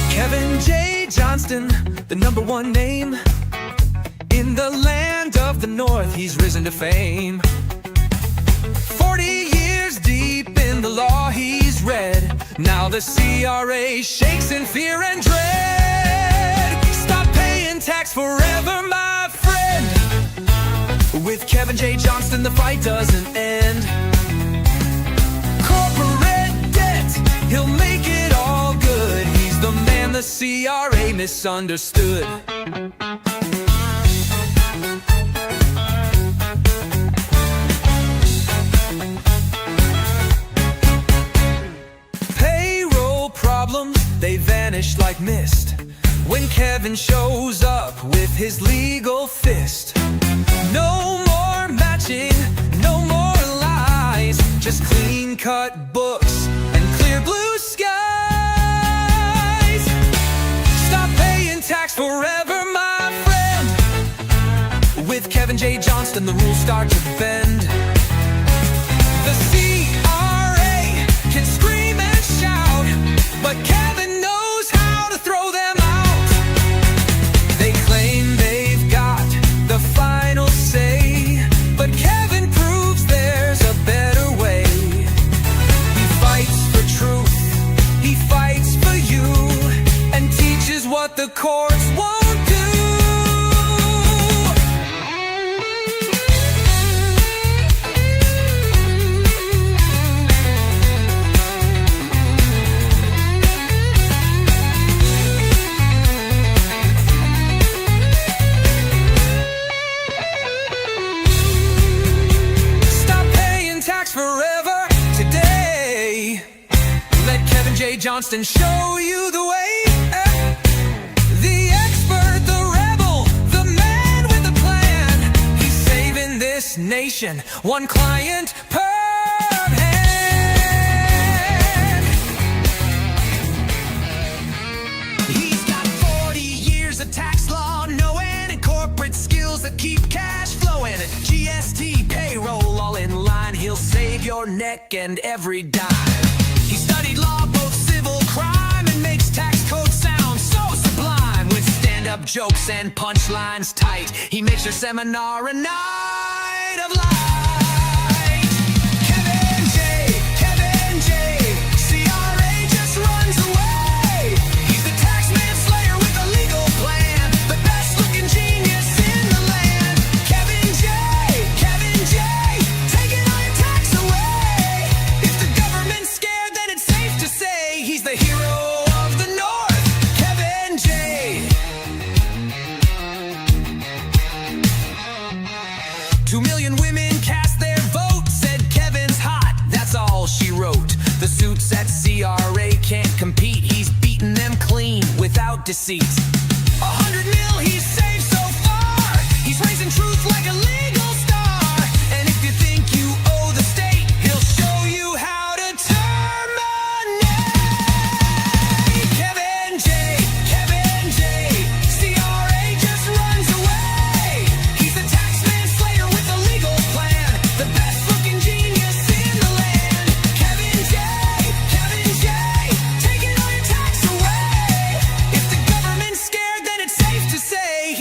Kevin J. Johnston, the #1 name. In the land of the North, he's risen to fame. 40 years deep in the law he's read. Now the CRA shakes in fear and dread. Stop paying tax forever, my friend. With Kevin J. Johnston, the fight doesn't end. Corporate debt, he'll make it all good. He's the man the CRA misunderstood. They vanish like mist when Kevin shows up with his legal fist. No more matching, no more lies, just clean-cut books and clear blue skies. Stop paying tax forever, my friend. With Kevin J. Johnston, the rules start to bend. The CRA can scream and shout, but Kevin knows how to throw them out. They claim they've got the final say, but Kevin proves there's a better way. He fights for truth, he fights for you, and teaches what the courts won't do. Forever today. Let Kevin J. Johnston show you the way. The expert, the rebel, the man with a plan. He's saving this nation, one client per hand. He's got 40 years of tax law knowing and corporate skills that keep cash flowing. GST, payroll, all in line. He'll save your neck and every dime. He studied law, both civil crime, and makes tax code sound so sublime. With stand-up jokes and punchlines tight, he makes your seminar a night of light. Kevin J, CRA just runs away. He's the tax manslayer with a legal plan, the best-looking genius in the land. Kevin J, taking all your tax away. If the government's scared, then it's safe to say he's the hero of the North, Kevin J. 2 million women cast their vote, said Kevin's hot, that's all she wrote. The suits at CRA can't compete, he's beaten them clean without deceit. 100 mil he's saved so far, he's raising truth like a legal star. And if you think you owe the state, he'll show you how to terminate. Kevin J, CRA just runs away. He's the tax manslayer with a legal plan, the best-looking genius in the land. Kevin J, taking all your tax away. If the government's scared, then it's safe to say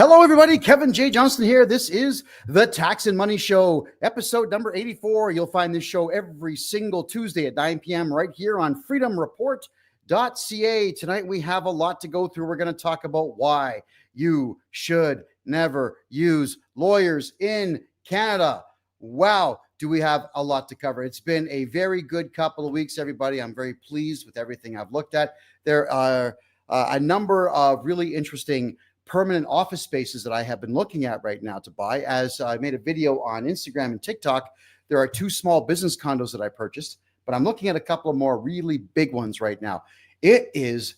Hello, everybody. Kevin J. Johnston here. This is the Tax and Money Show, episode number 84. You'll find this show every single Tuesday at 9 p.m. right here on freedomreport.ca. Tonight, we have a lot to go through. We're going to talk about why you should never use lawyers in Canada. Wow, do we have a lot to cover. It's been a very good couple of weeks, everybody. I'm very pleased with everything I've looked at. There are a number of really interesting permanent office spaces that I have been looking at right now to buy. As I made a video on Instagram and TikTok, there are 2 small business condos that I purchased, but I'm looking at a couple of more really big ones right now. It is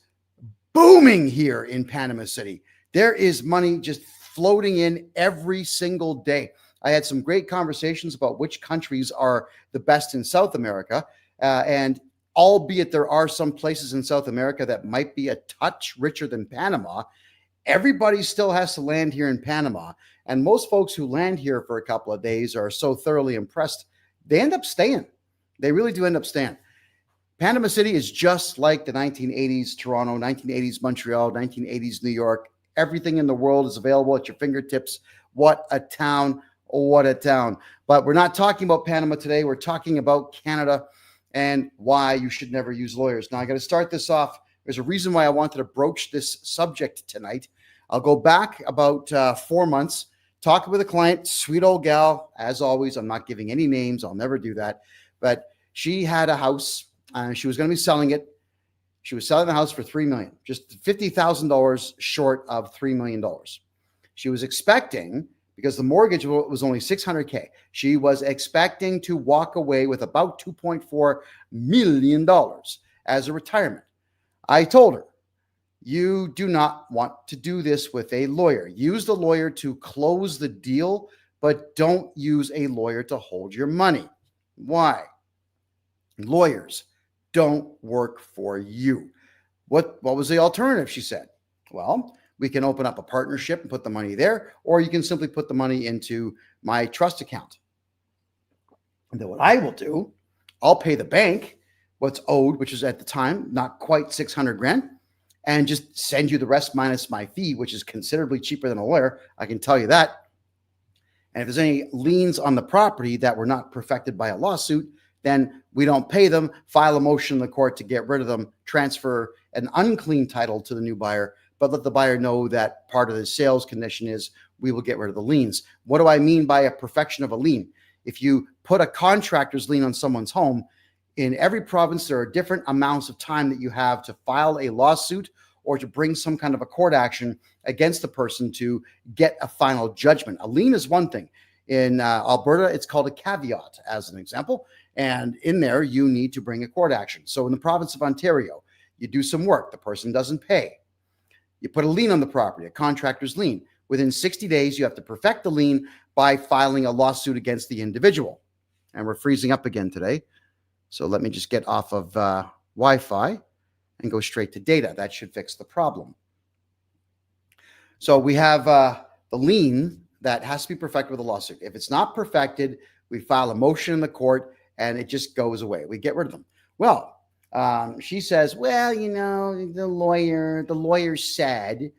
booming here in Panama City. There is money just floating in every single day. I had some great conversations about which countries are the best in South America, and albeit there are some places in South America that might be a touch richer than Panama, everybody still has to land here in Panama. And most folks who land here for a couple of days are so thoroughly impressed, they end up staying. They really do end up staying. Panama City is just like the 1980s Toronto, 1980s Montreal, 1980s New York. Everything in the world is available at your fingertips. What a town. What a town. But we're not talking about Panama today. We're talking about Canada and why you should never use lawyers. Now, I got to start this off. There's a reason why I wanted to broach this subject tonight. I'll go back about 4 months, talking with a client, sweet old gal. As always, I'm not giving any names. I'll never do that. But she had a house. She was going to be selling it. She was selling the house for $3 million, just $50,000 short of $3 million. She was expecting, because the mortgage was only $600K, she was expecting to walk away with about $2.4 million as a retirement. I told her, you do not want to do this with a lawyer. Use the lawyer to close the deal, but don't use a lawyer to hold your money. Why? Lawyers don't work for you. What was the alternative, she said? Well, we can open up a partnership and put the money there, or you can simply put the money into my trust account. And then what I will do, I'll pay the bank what's owed, which is at the time not quite 600 grand, and just send you the rest minus my fee, which is considerably cheaper than a lawyer. I can tell you that. And if there's any liens on the property that were not perfected by a lawsuit, then we don't pay them, file a motion in the court to get rid of them, transfer an unclean title to the new buyer, but let the buyer know that part of the sales condition is we will get rid of the liens. What do I mean by a perfection of a lien? If you put a contractor's lien on someone's home, in every province, there are different amounts of time that you have to file a lawsuit or to bring some kind of a court action against the person to get a final judgment. A lien is one thing. In Alberta, it's called a caveat, as an example. And in there, you need to bring a court action. So in the province of Ontario, you do some work. The person doesn't pay. You put a lien on the property, a contractor's lien. Within 60 days, you have to perfect the lien by filing a lawsuit against the individual. And we're freezing up again today. So let me just get off of Wi-Fi and go straight to data. That should fix the problem. So we have the lien that has to be perfected with a lawsuit. If it's not perfected, we file a motion in the court and it just goes away. We get rid of them. Well, she says, well, you know, the lawyer said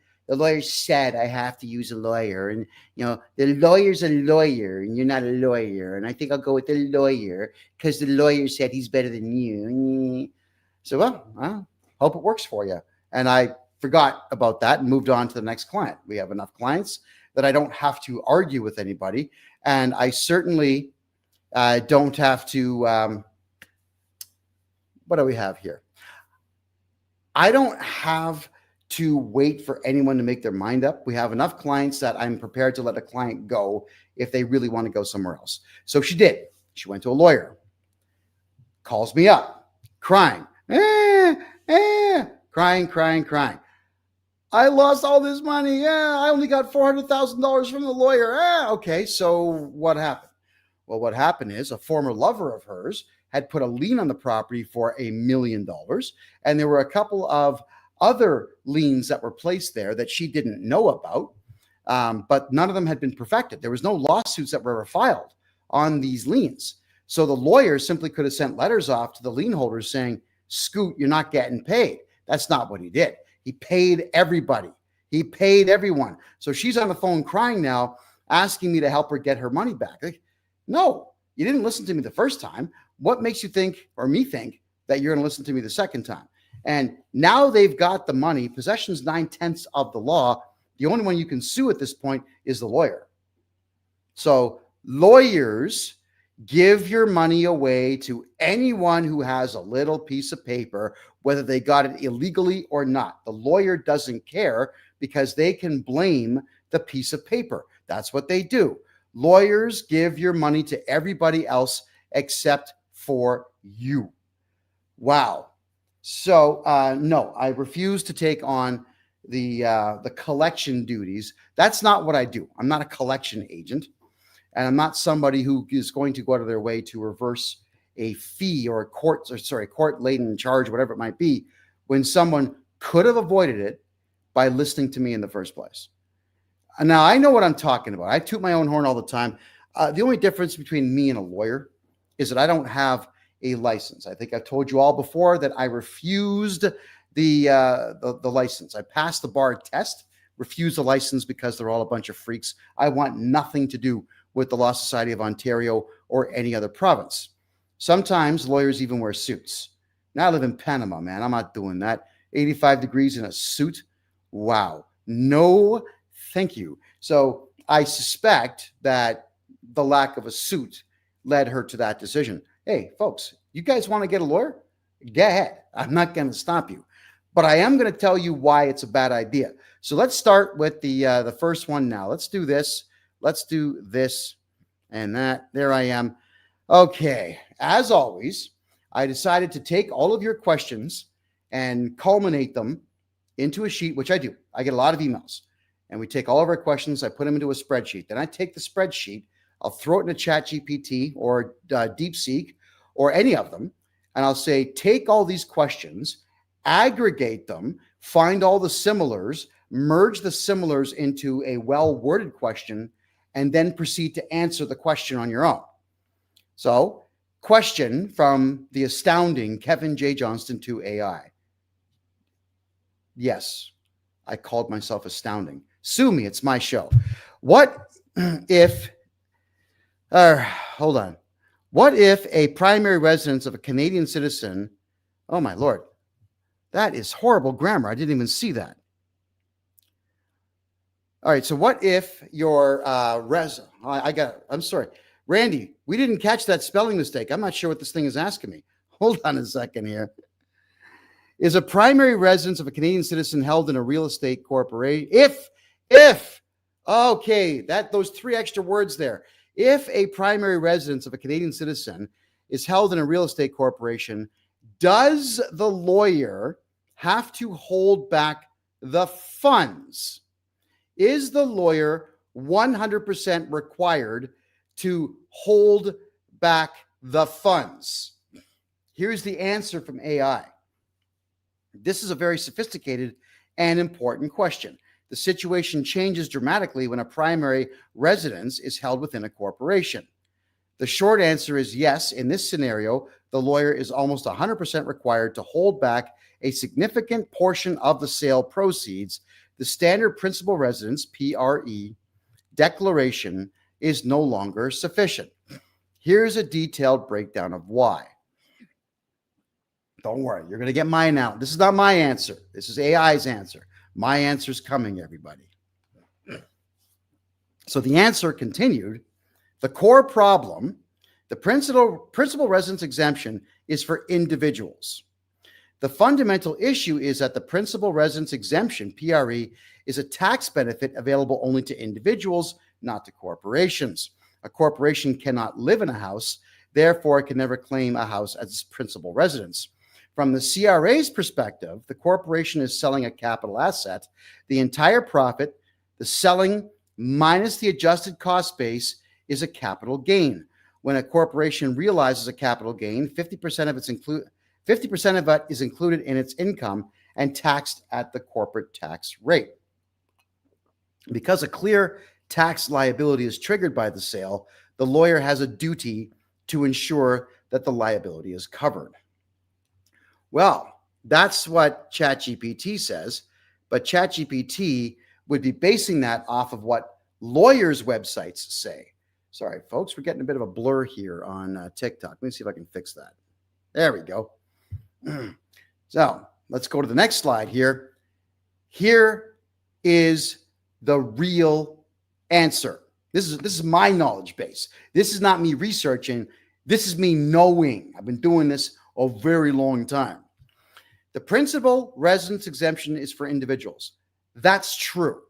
I have to use a lawyer, and you know, the lawyer's a lawyer and you're not a lawyer, and I think I'll go with the lawyer because the lawyer said he's better than you. So, well, I hope it works for you. And I forgot about that and moved on to the next client. We have enough clients that I don't have to argue with anybody, and I certainly don't have to. What do we have here? I don't have to wait for anyone to make their mind up. We have enough clients that I'm prepared to let a client go if they really want to go somewhere else. So she did. She went to a lawyer, calls me up, crying, crying. I lost all this money. Yeah, I only got $400,000 from the lawyer. Okay, so what happened? Well, what happened is a former lover of hers had put a lien on the property for $1 million. And there were a couple of other liens that were placed there that she didn't know about, but none of them had been perfected. There was no lawsuits that were ever filed on these liens. So the lawyer simply could have sent letters off to the lien holders saying, Scoot, you're not getting paid. That's not what he did. He paid everybody. He paid everyone. So she's on the phone crying now, asking me to help her get her money back. Like, no, you didn't listen to me the first time. What makes you think, or me think, that you're going to listen to me the second time? And now they've got the money. Possession's 9/10 of the law. The only one you can sue at this point is the lawyer. So lawyers, give your money away to anyone who has a little piece of paper, whether they got it illegally or not. The lawyer doesn't care because they can blame the piece of paper. That's what they do. Lawyers give your money to everybody else except for you. Wow. So no, I refuse to take on the collection duties. That's not what I do. I'm not a collection agent. And I'm not somebody who is going to go out of their way to reverse a fee or a court-laden charge, whatever it might be, when someone could have avoided it by listening to me in the first place. Now, I know what I'm talking about. I toot my own horn all the time. The only difference between me and a lawyer is that I don't have a license. I think I've told you all before that I refused the license. I passed the bar test, refused the license because they're all a bunch of freaks. I want nothing to do with the Law Society of Ontario or any other province. Sometimes lawyers even wear suits. Now I live in Panama, man. I'm not doing that. 85 degrees in a suit. Wow. No, thank you. So I suspect that the lack of a suit led her to that decision. Hey, folks, you guys want to get a lawyer? Go ahead. I'm not going to stop you. But I am going to tell you why it's a bad idea. So let's start with the first one now. Let's do this. Let's do this and that. There I am. Okay. As always, I decided to take all of your questions and culminate them into a sheet, which I do. I get a lot of emails. And we take all of our questions, I put them into a spreadsheet. Then I take the spreadsheet, I'll throw it in a ChatGPT or DeepSeek or any of them. And I'll say, take all these questions, aggregate them, find all the similars, merge the similars into a well-worded question, and then proceed to answer the question on your own. So, question from the astounding Kevin J. Johnston to AI. Yes, I called myself astounding. Sue me, it's my show. What if, hold on. What if a primary residence of a Canadian citizen, oh my Lord, that is horrible grammar. I didn't even see that. All right, so what if your I'm sorry. Randy, we didn't catch that spelling mistake. I'm not sure what this thing is asking me. Hold on a second here. Is a primary residence of a Canadian citizen held in a real estate corporation? Okay, those three extra words there. If a primary residence of a Canadian citizen is held in a real estate corporation, does the lawyer have to hold back the funds? Is the lawyer 100% required to hold back the funds? Here's the answer from AI. This is a very sophisticated and important question. The situation changes dramatically when a primary residence is held within a corporation. The short answer is yes. In this scenario, the lawyer is almost 100% required to hold back a significant portion of the sale proceeds. The standard principal residence, PRE, declaration is no longer sufficient. Here's a detailed breakdown of why. Don't worry, you're going to get mine out. This is not my answer. This is AI's answer. My answer's coming, everybody. So the answer continued. The core problem, the principal residence exemption is for individuals. The fundamental issue is that the principal residence exemption, PRE, is a tax benefit available only to individuals, not to corporations. A corporation cannot live in a house, therefore it can never claim a house as its principal residence. From the CRA's perspective, the corporation is selling a capital asset. The entire profit, the selling minus the adjusted cost base, is a capital gain. When a corporation realizes a capital gain, 50% of it is included in its income and taxed at the corporate tax rate. Because a clear tax liability is triggered by the sale, the lawyer has a duty to ensure that the liability is covered. Well, that's what ChatGPT says, but ChatGPT would be basing that off of what lawyers' websites say. Sorry, folks, we're getting a bit of a blur here on TikTok. Let me see if I can fix that. There we go. So let's go to the next slide here. Here is the real answer. This is my knowledge base. This is not me researching. This is me knowing. I've been doing this a very long time. The principal residence exemption is for individuals. That's true.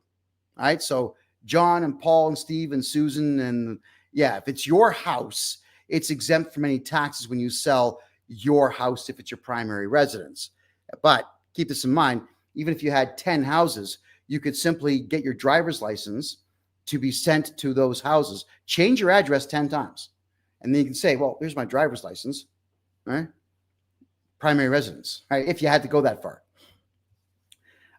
All right. So John and Paul and Steve and Susan, and yeah, if it's your house, it's exempt from any taxes when you sell your house if it's your primary residence. But keep this in mind, even if you had 10 houses, you could simply get your driver's license to be sent to those houses, change your address 10 times. And then you can say, well, here's my driver's license, right? Primary residence, right? If you had to go that far.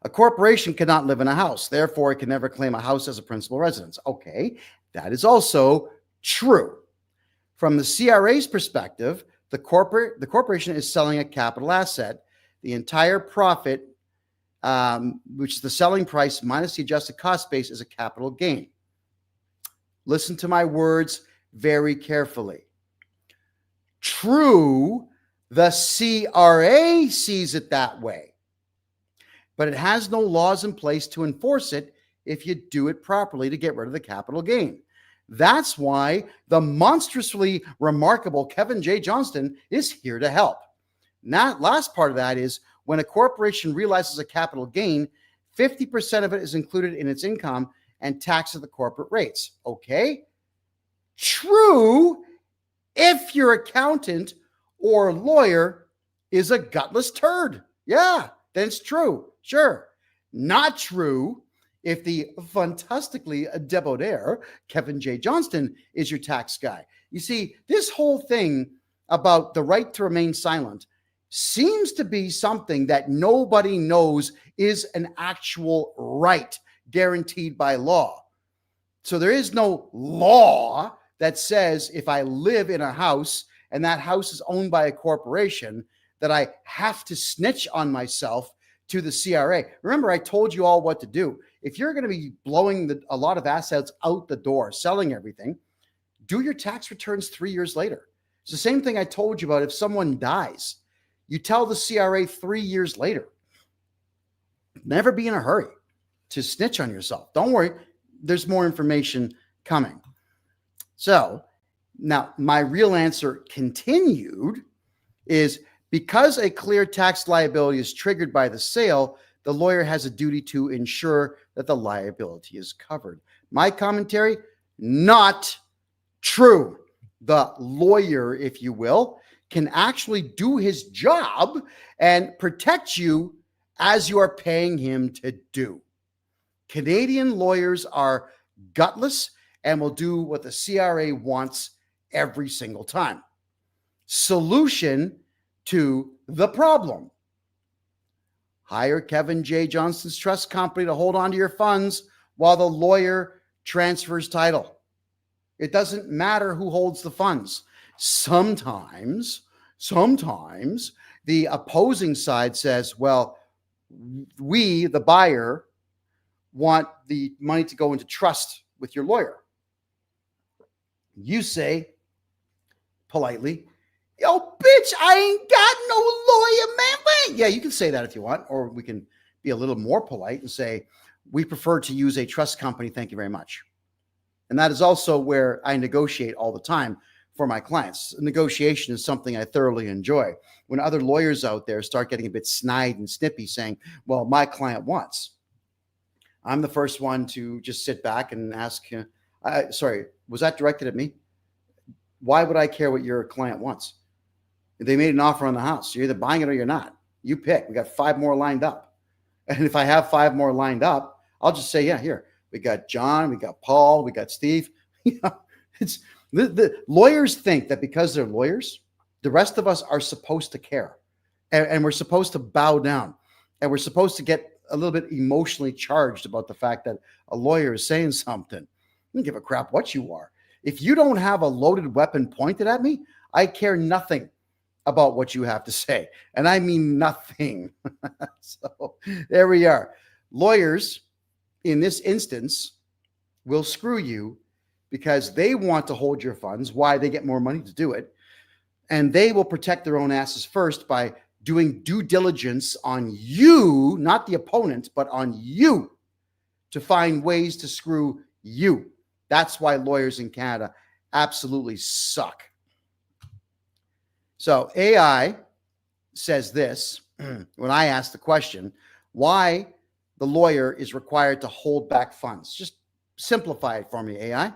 A corporation cannot live in a house. Therefore, it can never claim a house as a principal residence. Okay, that is also true. From the CRA's perspective, the corporation is selling a capital asset. The entire profit, which is the selling price minus the adjusted cost base, is a capital gain. Listen to my words very carefully. True, the CRA sees it that way, but it has no laws in place to enforce it if you do it properly to get rid of the capital gain. That's why the monstrously remarkable Kevin J. Johnston is here to help. That last part of that is when a corporation realizes a capital gain, 50% of it is included in its income and taxed at the corporate rates. Okay? True, if your accountant or lawyer is a gutless turd. Yeah, then it's true. Sure. Not true if the fantastically debonair Kevin J. Johnston is your tax guy. You see, this whole thing about the right to remain silent seems to be something that nobody knows is an actual right guaranteed by law. So there is no law that says if I live in a house and that house is owned by a corporation that I have to snitch on myself to the CRA. Remember, I told you all what to do. If you're going to be blowing a lot of assets out the door, selling everything, do your tax returns 3 years later. It's the same thing I told you about if someone dies. You tell the CRA 3 years later. Never be in a hurry to snitch on yourself. Don't worry. There's more information coming. So now my real answer continued is because a clear tax liability is triggered by the sale, the lawyer has a duty to ensure that the liability is covered. My commentary, not true. The lawyer, if you will, can actually do his job and protect you as you are paying him to do. Canadian lawyers are gutless and will do what the CRA wants every single time. Solution to the problem. Hire Kevin J. Johnston's trust company to hold on to your funds while the lawyer transfers title. It doesn't matter who holds the funds. Sometimes the opposing side says, well, we, the buyer, want the money to go into trust with your lawyer. You say politely, yo, bitch, I ain't got no lawyer, man. Yeah, you can say that if you want, or we can be a little more polite and say, we prefer to use a trust company. Thank you very much. And that is also where I negotiate all the time for my clients. Negotiation is something I thoroughly enjoy. When other lawyers out there start getting a bit snide and snippy saying, well, my client wants, I'm the first one to just sit back and ask, sorry, was that directed at me? Why would I care what your client wants? They made an offer on the house. You're either buying it or you're not. You pick. We got 5 more lined up. And if I have 5 more lined up, I'll just say, yeah, here. We got John, we got Paul, we got Steve. It's the lawyers think that because they're lawyers, the rest of us are supposed to care. And we're supposed to bow down. And we're supposed to get a little bit emotionally charged about the fact that a lawyer is saying something. I don't give a crap what you are. If you don't have a loaded weapon pointed at me, I care nothing about what you have to say. And I mean nothing. So there we are. Lawyers in this instance, will screw you because they want to hold your funds. Why? They get more money to do it. And they will protect their own asses first by doing due diligence on you, not the opponent, but on you, to find ways to screw you. That's why lawyers in Canada absolutely suck. So AI says this when I ask the question, why the lawyer is required to hold back funds. Just simplify it for me, AI.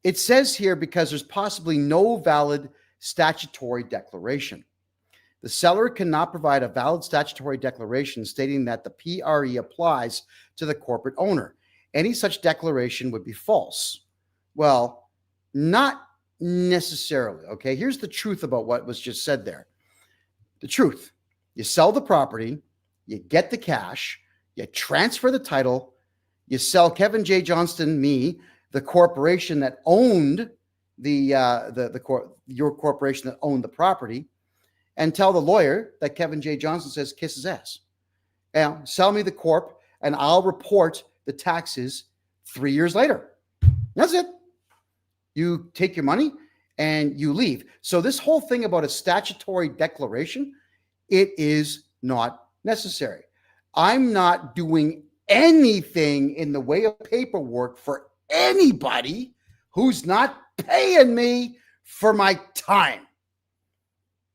It says here because there's possibly no valid statutory declaration. The seller cannot provide a valid statutory declaration stating that the PRE applies to the corporate owner. Any such declaration would be false. Well, not necessarily. Okay, here's the truth about what was just said there. The truth: you sell the property, you get the cash, you transfer the title, you sell Kevin J. Johnston, me, the corporation that owned your corporation that owned the property, and tell the lawyer that Kevin J. Johnston says kiss his ass. And sell me the corp, and I'll report the taxes 3 years later. That's it. You take your money and you leave. So this whole thing about a statutory declaration, it is not necessary. I'm not doing anything in the way of paperwork for anybody who's not paying me for my time.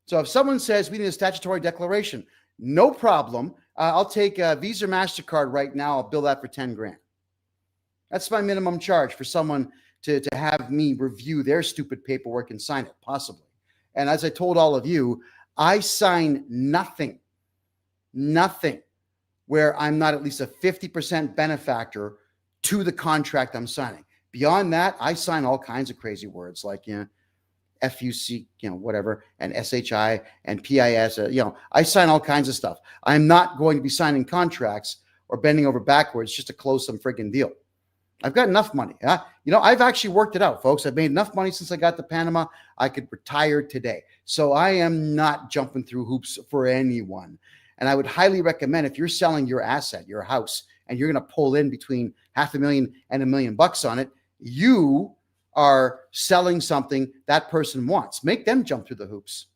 So if someone says we need a statutory declaration, no problem. I'll take a Visa or MasterCard right now. I'll bill that for 10 grand. That's my minimum charge for someone to have me review their stupid paperwork and sign it, possibly. And as I told all of you, I sign nothing where I'm not at least a 50% benefactor to the contract I'm signing. Beyond that, I sign all kinds of crazy words like, FUC, whatever, and SHI and PIS, I sign all kinds of stuff. I'm not going to be signing contracts or bending over backwards just to close some friggin' deal. I've got enough money. I've actually worked it out, folks. I've made enough money since I got to Panama. I could retire today. So I am not jumping through hoops for anyone. And I would highly recommend, if you're selling your asset, your house, and you're going to pull in between $500,000 and $1 million on it, you are selling something that person wants. Make them jump through the hoops.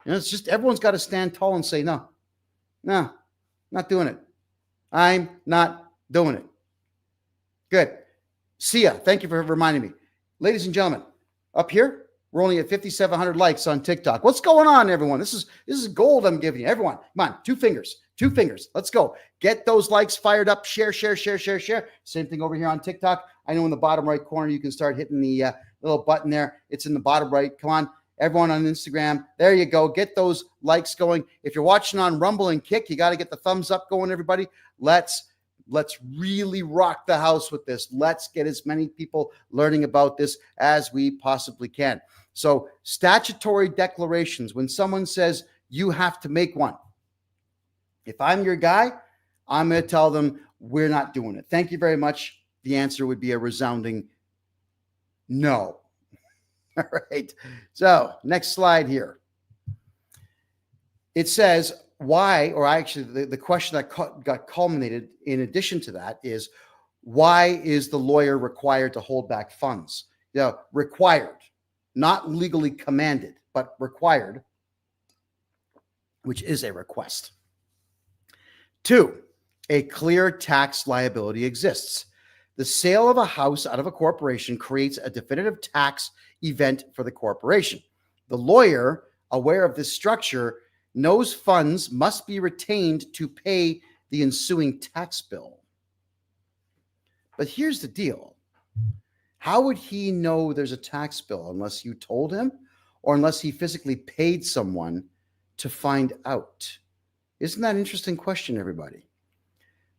It's just everyone's got to stand tall and say, no, not doing it. I'm not doing it. Good. See ya. Thank you for reminding me. Ladies and gentlemen, up here, we're only at 5,700 likes on TikTok. What's going on, everyone? This is gold I'm giving you. Everyone, come on, two fingers. Let's go. Get those likes fired up. Share. Same thing over here on TikTok. I know in the bottom right corner, you can start hitting the little button there. It's in the bottom right. Come on, everyone on Instagram. There you go. Get those likes going. If you're watching on Rumble and Kick, you got to get the thumbs up going, everybody. Let's really rock the house with this. Let's get as many people learning about this as we possibly can. So statutory declarations, when someone says you have to make one, if I'm your guy, I'm going to tell them we're not doing it. Thank you very much. The answer would be a resounding no. All right. So next slide here. It says why, or actually the question that got culminated in addition to that is, why is the lawyer required to hold back funds? Required, not legally commanded, but required, which is a request. 2, a clear tax liability exists. The sale of a house out of a corporation creates a definitive tax event for the corporation. The lawyer, aware of this structure, knows funds must be retained to pay the ensuing tax bill. But here's the deal. How would he know there's a tax bill unless you told him, or unless he physically paid someone to find out? Isn't that an interesting question, everybody?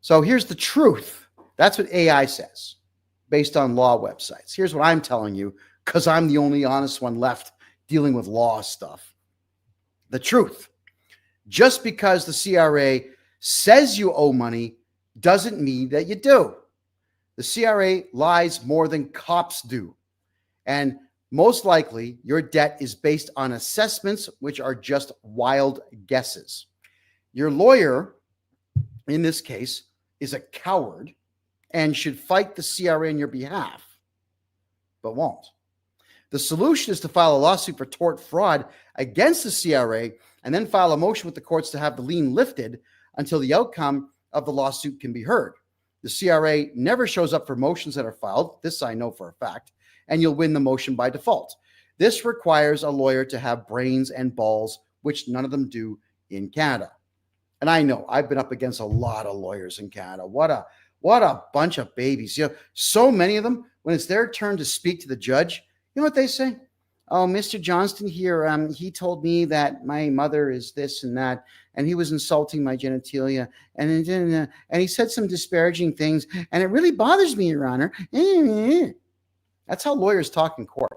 So here's the truth. That's what AI says, based on law websites. Here's what I'm telling you, because I'm the only honest one left dealing with law stuff. The truth. Just because the CRA says you owe money doesn't mean that you do. The CRA lies more than cops do. And most likely, your debt is based on assessments, which are just wild guesses. Your lawyer in this case, is a coward and should fight the CRA on your behalf, but won't. The solution is to file a lawsuit for tort fraud against the CRA and then file a motion with the courts to have the lien lifted until the outcome of the lawsuit can be heard. The CRA never shows up for motions that are filed. This I know for a fact, and you'll win the motion by default. This requires a lawyer to have brains and balls, which none of them do in Canada. And I know I've been up against a lot of lawyers in Canada. What a bunch of babies. You know, so many of them, when it's their turn to speak to the judge, you know what they say? Oh, Mr. Johnston here, he told me that my mother is this and that, and he was insulting my genitalia, and he said some disparaging things, and it really bothers me, Your Honor. That's how lawyers talk in court.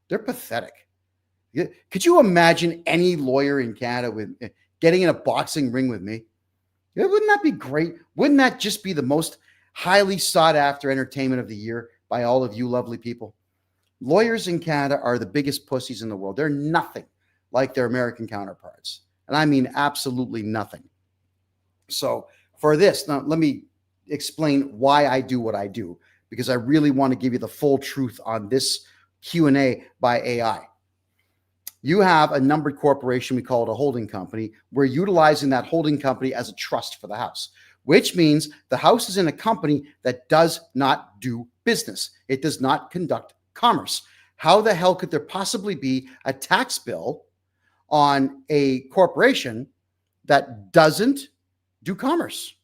They're pathetic. Could you imagine any lawyer in Canada with getting in a boxing ring with me? Wouldn't that be great? Wouldn't that just be the most highly sought after entertainment of the year by all of you lovely people? Lawyers in Canada are the biggest pussies in the world. They're nothing like their American counterparts. And I mean absolutely nothing. So for this, now let me explain why I do what I do, because I really want to give you the full truth on this Q&A by AI. You have a numbered corporation, we call it a holding company. We're utilizing that holding company as a trust for the house, which means the house is in a company that does not do business. It does not conduct commerce. How the hell could there possibly be a tax bill on a corporation that doesn't do commerce?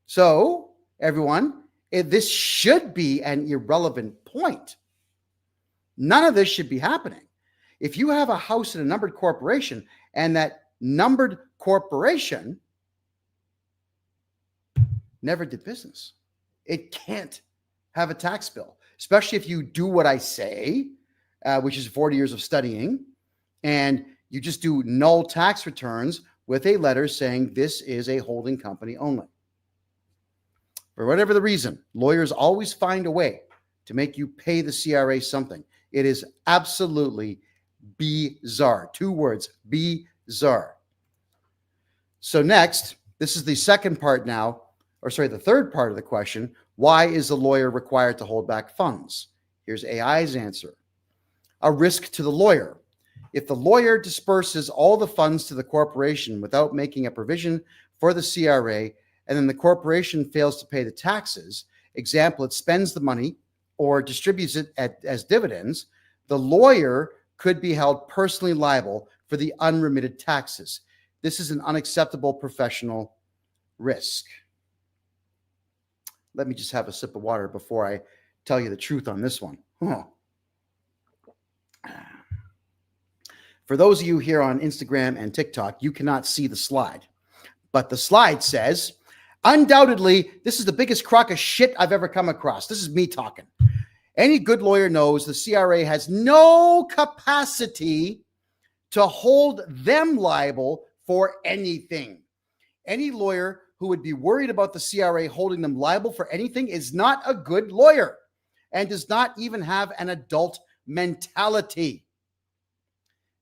So, everyone, this should be an irrelevant point. None of this should be happening. If you have a house in a numbered corporation and that numbered corporation never did business, it can't have a tax bill, especially if you do what I say, which is 40 years of studying, and you just do null tax returns with a letter saying this is a holding company only. For whatever the reason, lawyers always find a way to make you pay the CRA something. It is absolutely bizarre. 2 words, bizarre. So next, this is the second part now, the third part of the question. Why is the lawyer required to hold back funds? Here's AI's answer. A risk to the lawyer. If the lawyer disperses all the funds to the corporation without making a provision for the CRA, and then the corporation fails to pay the taxes, example, it spends the money or distributes it as dividends, the lawyer could be held personally liable for the unremitted taxes. This is an unacceptable professional risk. Let me just have a sip of water before I tell you the truth on this one. For those of you here on Instagram and TikTok, you cannot see the slide, but the slide says, undoubtedly, this is the biggest crock of shit I've ever come across. This is me talking. Any good lawyer knows the CRA has no capacity to hold them liable for anything. Any lawyer who would be worried about the CRA holding them liable for anything is not a good lawyer and does not even have an adult mentality.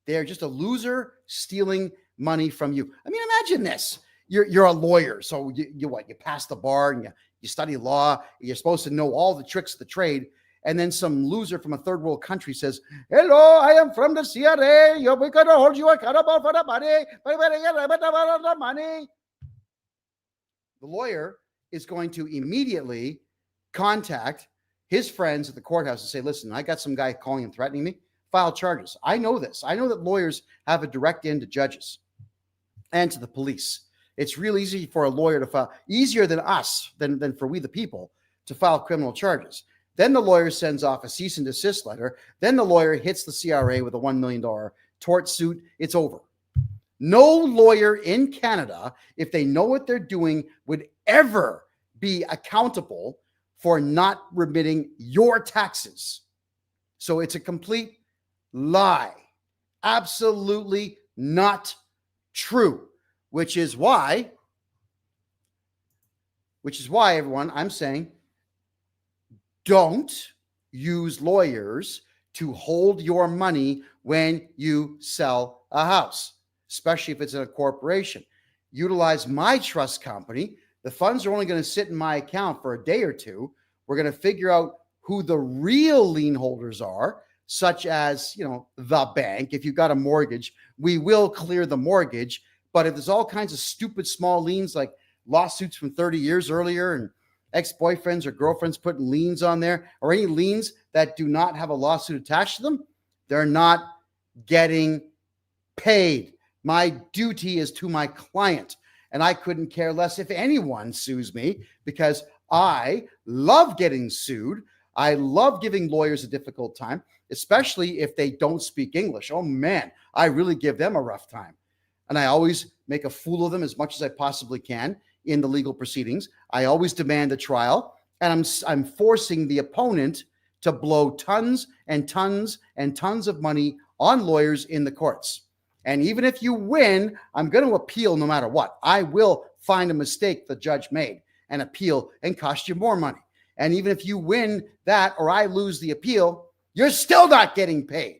They are just a loser stealing money from you. I mean, imagine this. You're a lawyer, so you pass the bar and you study law. You're supposed to know all the tricks of the trade. And then some loser from a third world country says, hello, I am from the CRA. We're going to hold you accountable for the money. The lawyer is going to immediately contact his friends at the courthouse and say, listen, I got some guy calling and threatening me. File charges. I know this. I know that lawyers have a direct in to judges and to the police. It's real easy for a lawyer to file, easier than us, than for we the people, to file criminal charges. Then the lawyer sends off a cease and desist letter. Then the lawyer hits the CRA with a $1 million tort suit. It's over. No lawyer in Canada, if they know what they're doing, would ever be accountable for not remitting your taxes. So it's a complete lie. Absolutely not true. Which is why, everyone, I'm saying, don't use lawyers to hold your money when you sell a house, especially if it's in a corporation. utilize my trust company. The funds are only going to sit in my account for a day or two. We're going to figure out who the real lien holders are, such as, the bank. If you've got a mortgage, we will clear the mortgage. But if there's all kinds of stupid small liens, like lawsuits from 30 years earlier and ex-boyfriends or girlfriends putting liens on there, or any liens that do not have a lawsuit attached to them, they're not getting paid. My duty is to my client, and I couldn't care less if anyone sues me, because I love getting sued. I love giving lawyers a difficult time, especially if they don't speak English. Oh man, I really give them a rough time. And I always make a fool of them as much as I possibly can in the legal proceedings. I always demand a trial, and I'm forcing the opponent to blow tons and tons and tons of money on lawyers in the courts. And even if you win, I'm going to appeal no matter what. I will find a mistake the judge made and appeal and cost you more money. And even if you win that or I lose the appeal, you're still not getting paid.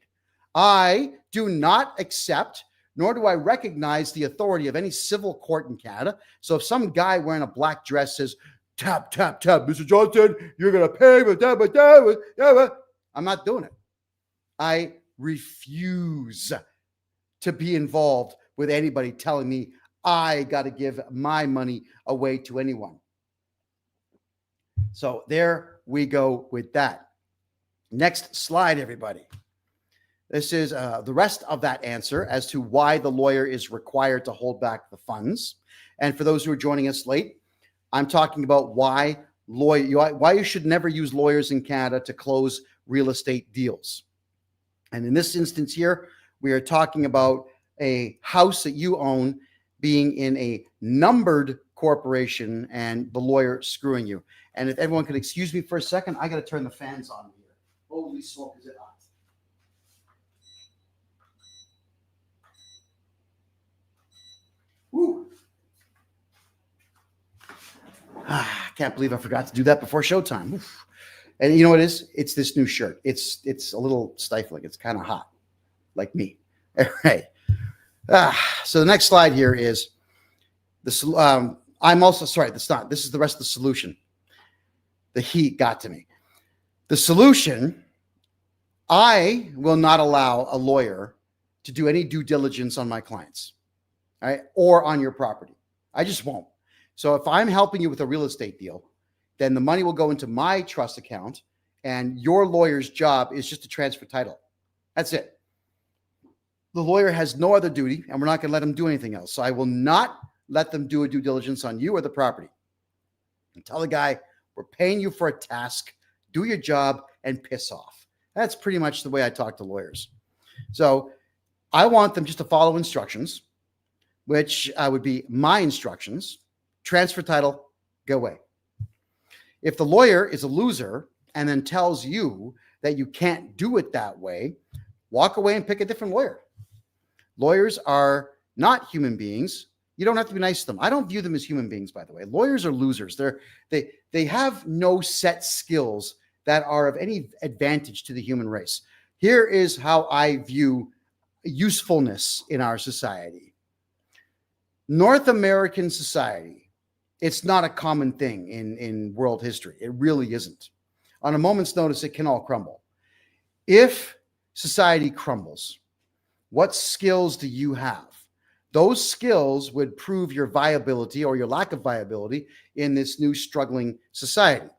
I do not accept, nor do I recognize the authority of any civil court in Canada. So if some guy wearing a black dress says, tap, tap, tap, Mr. Johnston, you're going to pay, I'm not doing it. I refuse to be involved with anybody telling me I got to give my money away to anyone. So there we go with that. Next slide, everybody. This is the rest of that answer as to why the lawyer is required to hold back the funds. And for those who are joining us late, I'm talking about why you should never use lawyers in Canada to close real estate deals. And in this instance here, we are talking about a house that you own being in a numbered corporation and the lawyer screwing you. And if everyone could excuse me for a second, I got to turn the fans on here. Holy smoke, is it hot? Woo. Can't believe I forgot to do that before showtime. Oof. And you know what it is? It's this new shirt. It's a little stifling. It's kind of hot, like me. All right. So the next slide here is the. I'm also sorry. That's not. This is the rest of the solution. The heat got to me. The solution. I will not allow a lawyer to do any due diligence on my clients, right, or on your property. I just won't. So if I'm helping you with a real estate deal, then the money will go into my trust account, and your lawyer's job is just to transfer title. That's it. The lawyer has no other duty, and we're not going to let him do anything else. So I will not let them do a due diligence on you or the property. And tell the guy, we're paying you for a task, do your job, and piss off. That's pretty much the way I talk to lawyers. So I want them just to follow instructions, which would be my instructions. Transfer title, go away. If the lawyer is a loser and then tells you that you can't do it that way, walk away and pick a different lawyer. Lawyers are not human beings. You don't have to be nice to them. I don't view them as human beings, by the way. Lawyers are losers. They have no set skills that are of any advantage to the human race. Here is how I view usefulness in our society. North American society, it's not a common thing in world history. It really isn't. On a moment's notice, it can all crumble. If society crumbles, what skills do you have? Those skills would prove your viability or your lack of viability in this new struggling society.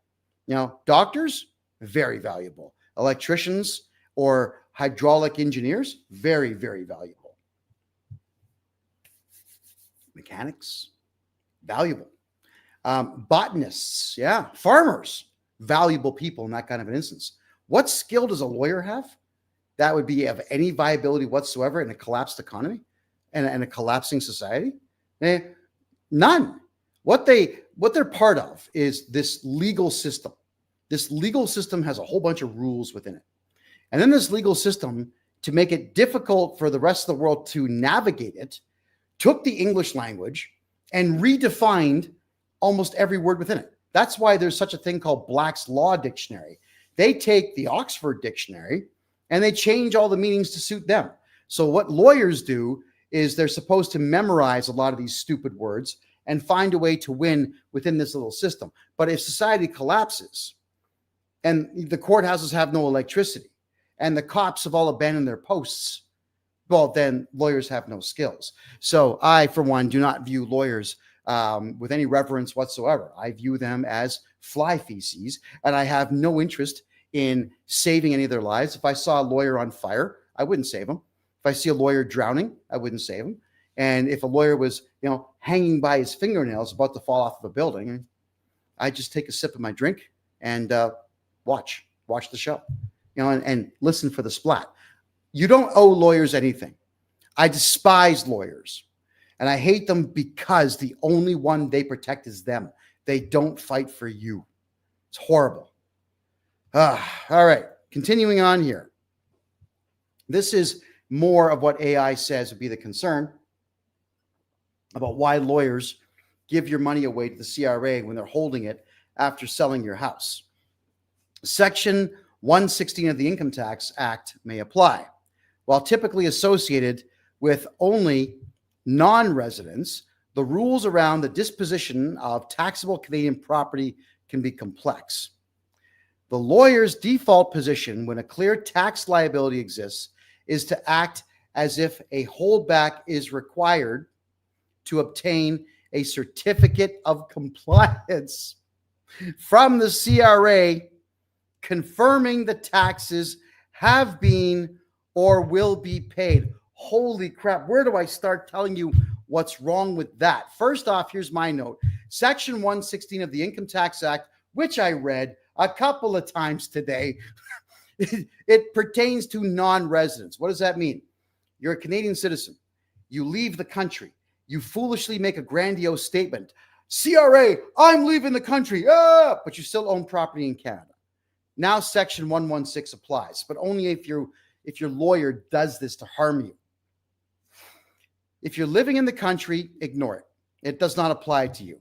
Now, doctors, very valuable. Electricians or hydraulic engineers, very, very valuable. Mechanics, valuable. Botanists, yeah. Farmers, valuable people in that kind of an instance. What skill does a lawyer have that would be of any viability whatsoever in a collapsed economy and a collapsing society? None. What they're part of is this legal system. This legal system has a whole bunch of rules within it. And then this legal system, to make it difficult for the rest of the world to navigate it, took the English language and redefined almost every word within it. That's why there's such a thing called Black's Law Dictionary. They take the Oxford Dictionary and they change all the meanings to suit them. So what lawyers do is they're supposed to memorize a lot of these stupid words and find a way to win within this little system. But if society collapses and the courthouses have no electricity and the cops have all abandoned their posts, well, then lawyers have no skills. So I, for one, do not view lawyers with any reverence whatsoever. I view them as fly feces, and I have no interest in saving any of their lives. If I saw a lawyer on fire, I wouldn't save him. If I see a lawyer drowning, I wouldn't save him. And if a lawyer was, hanging by his fingernails about to fall off of a building, I'd just take a sip of my drink and watch the show, and listen for the splat. You don't owe lawyers anything. I despise lawyers, and I hate them because the only one they protect is them. They don't fight for you. It's horrible. All right, continuing on here. This is more of what AI says would be the concern about why lawyers give your money away to the CRA when they're holding it after selling your house. Section 116 of the Income Tax Act may apply. While typically associated with only non-residents, the rules around the disposition of taxable Canadian property can be complex. The lawyer's default position when a clear tax liability exists is to act as if a holdback is required to obtain a certificate of compliance from the CRA confirming the taxes have been or will be paid. Holy crap. Where do I start telling you what's wrong with that? First off, here's my note. Section 116 of the Income Tax Act, which I read a couple of times today, it pertains to non-residents. What does that mean? You're a Canadian citizen. You leave the country. You foolishly make a grandiose statement. CRA, I'm leaving the country. But you still own property in Canada. Now Section 116 applies, but only if your lawyer does this to harm you. If you're living in the country, ignore it. It does not apply to you.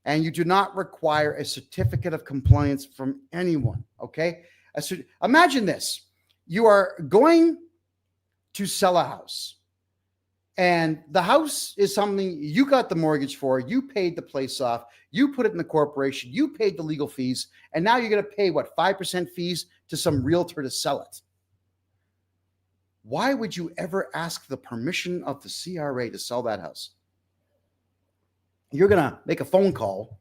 And you do not require a certificate of compliance from anyone, okay? Imagine this. You are going to sell a house. And the house is something you got the mortgage for. You paid the place off. You put it in the corporation. You paid the legal fees. And now you're going to pay, 5% fees to some realtor to sell it. Why would you ever ask the permission of the CRA to sell that house? You're going to make a phone call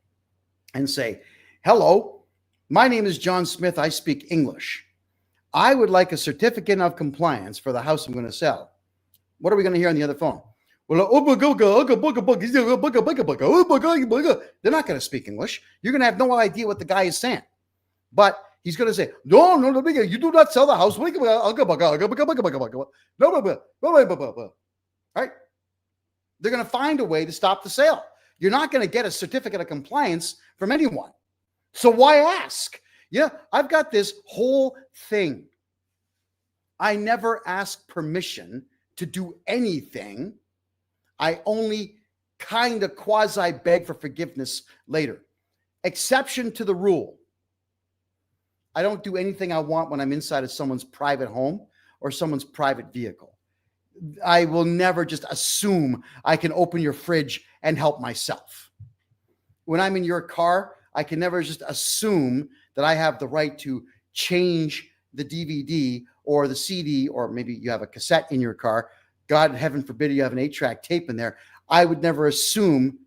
and say, hello, my name is John Smith. I speak English. I would like a certificate of compliance for the house I'm going to sell. What are we going to hear on the other phone? Well, they're not going to speak English. You're going to have no idea what the guy is saying. But he's going to say, no, you do not sell the house. Right? They're going to find a way to stop the sale. You're not going to get a certificate of compliance from anyone. So why ask? Yeah, I've got this whole thing. I never ask permission to do anything. I only kind of quasi beg for forgiveness later. Exception to the rule. I don't do anything I want when I'm inside of someone's private home or someone's private vehicle. I will never just assume I can open your fridge and help myself. When I'm in your car, I can never just assume that I have the right to change the DVD or the CD, or maybe you have a cassette in your car. God, heaven forbid you have an 8-track tape in there. I would never assume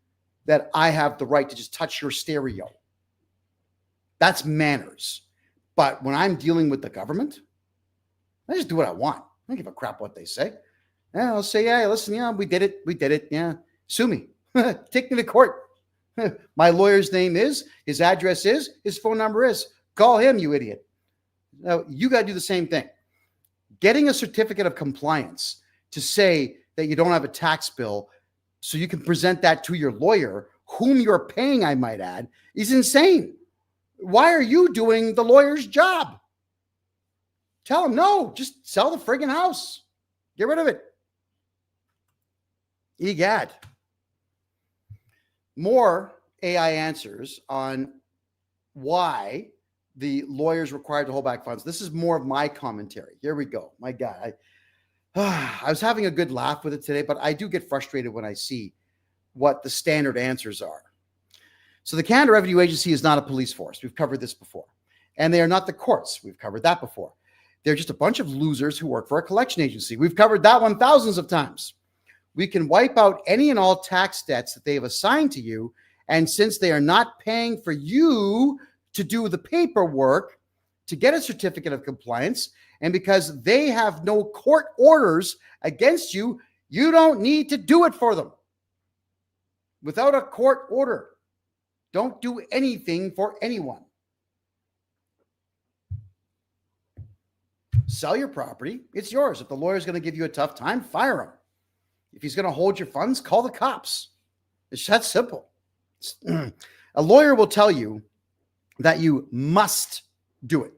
that I have the right to just touch your stereo. That's manners. But when I'm dealing with the government, I just do what I want. I don't give a crap what they say. Yeah, I'll say, yeah, listen, yeah, we did it. Yeah, sue me. Take me to court. My lawyer's name is, his address is, his phone number is. Call him, you idiot. Now, you got to do the same thing. Getting a certificate of compliance to say that you don't have a tax bill so you can present that to your lawyer, whom you're paying, I might add, is insane. Why are you doing the lawyer's job? Tell him, no, just sell the friggin' house. Get rid of it. Egad. More AI answers on why the lawyer is required to hold back funds. This is more of my commentary. Here we go. My God. I was having a good laugh with it today, but I do get frustrated when I see what the standard answers are. So the Canada Revenue Agency is not a police force. We've covered this before. And they are not the courts. We've covered that before. They're just a bunch of losers who work for a collection agency. We've covered that one thousands of times. We can wipe out any and all tax debts that they have assigned to you. And since they are not paying for you to do the paperwork to get a certificate of compliance, and because they have no court orders against you, you don't need to do it for them. Without a court order, don't do anything for anyone. Sell your property. It's yours. If the lawyer's going to give you a tough time, fire him. If he's going to hold your funds, call the cops. It's that simple. A lawyer will tell you that you must do it.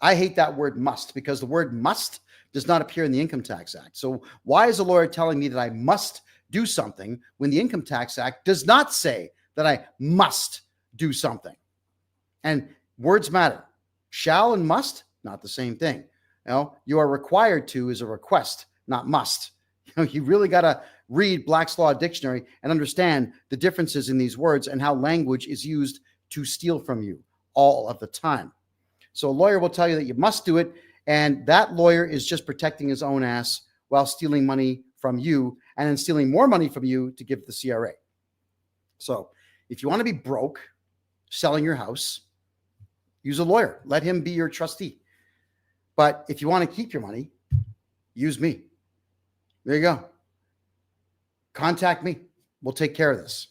I hate that word must, because the word must does not appear in the Income Tax Act. So why is a lawyer telling me that I must do something when the Income Tax Act does not say that I must do something? And words matter. Shall and must, not the same thing. You are required to is a request, not must. You really got to read Black's Law Dictionary and understand the differences in these words and how language is used to steal from you all of the time. So a lawyer will tell you that you must do it, and that lawyer is just protecting his own ass while stealing money from you and then stealing more money from you to give to the CRA. So if you want to be broke selling your house, use a lawyer. Let him be your trustee. But if you want to keep your money, use me. There you go. Contact me. We'll take care of this.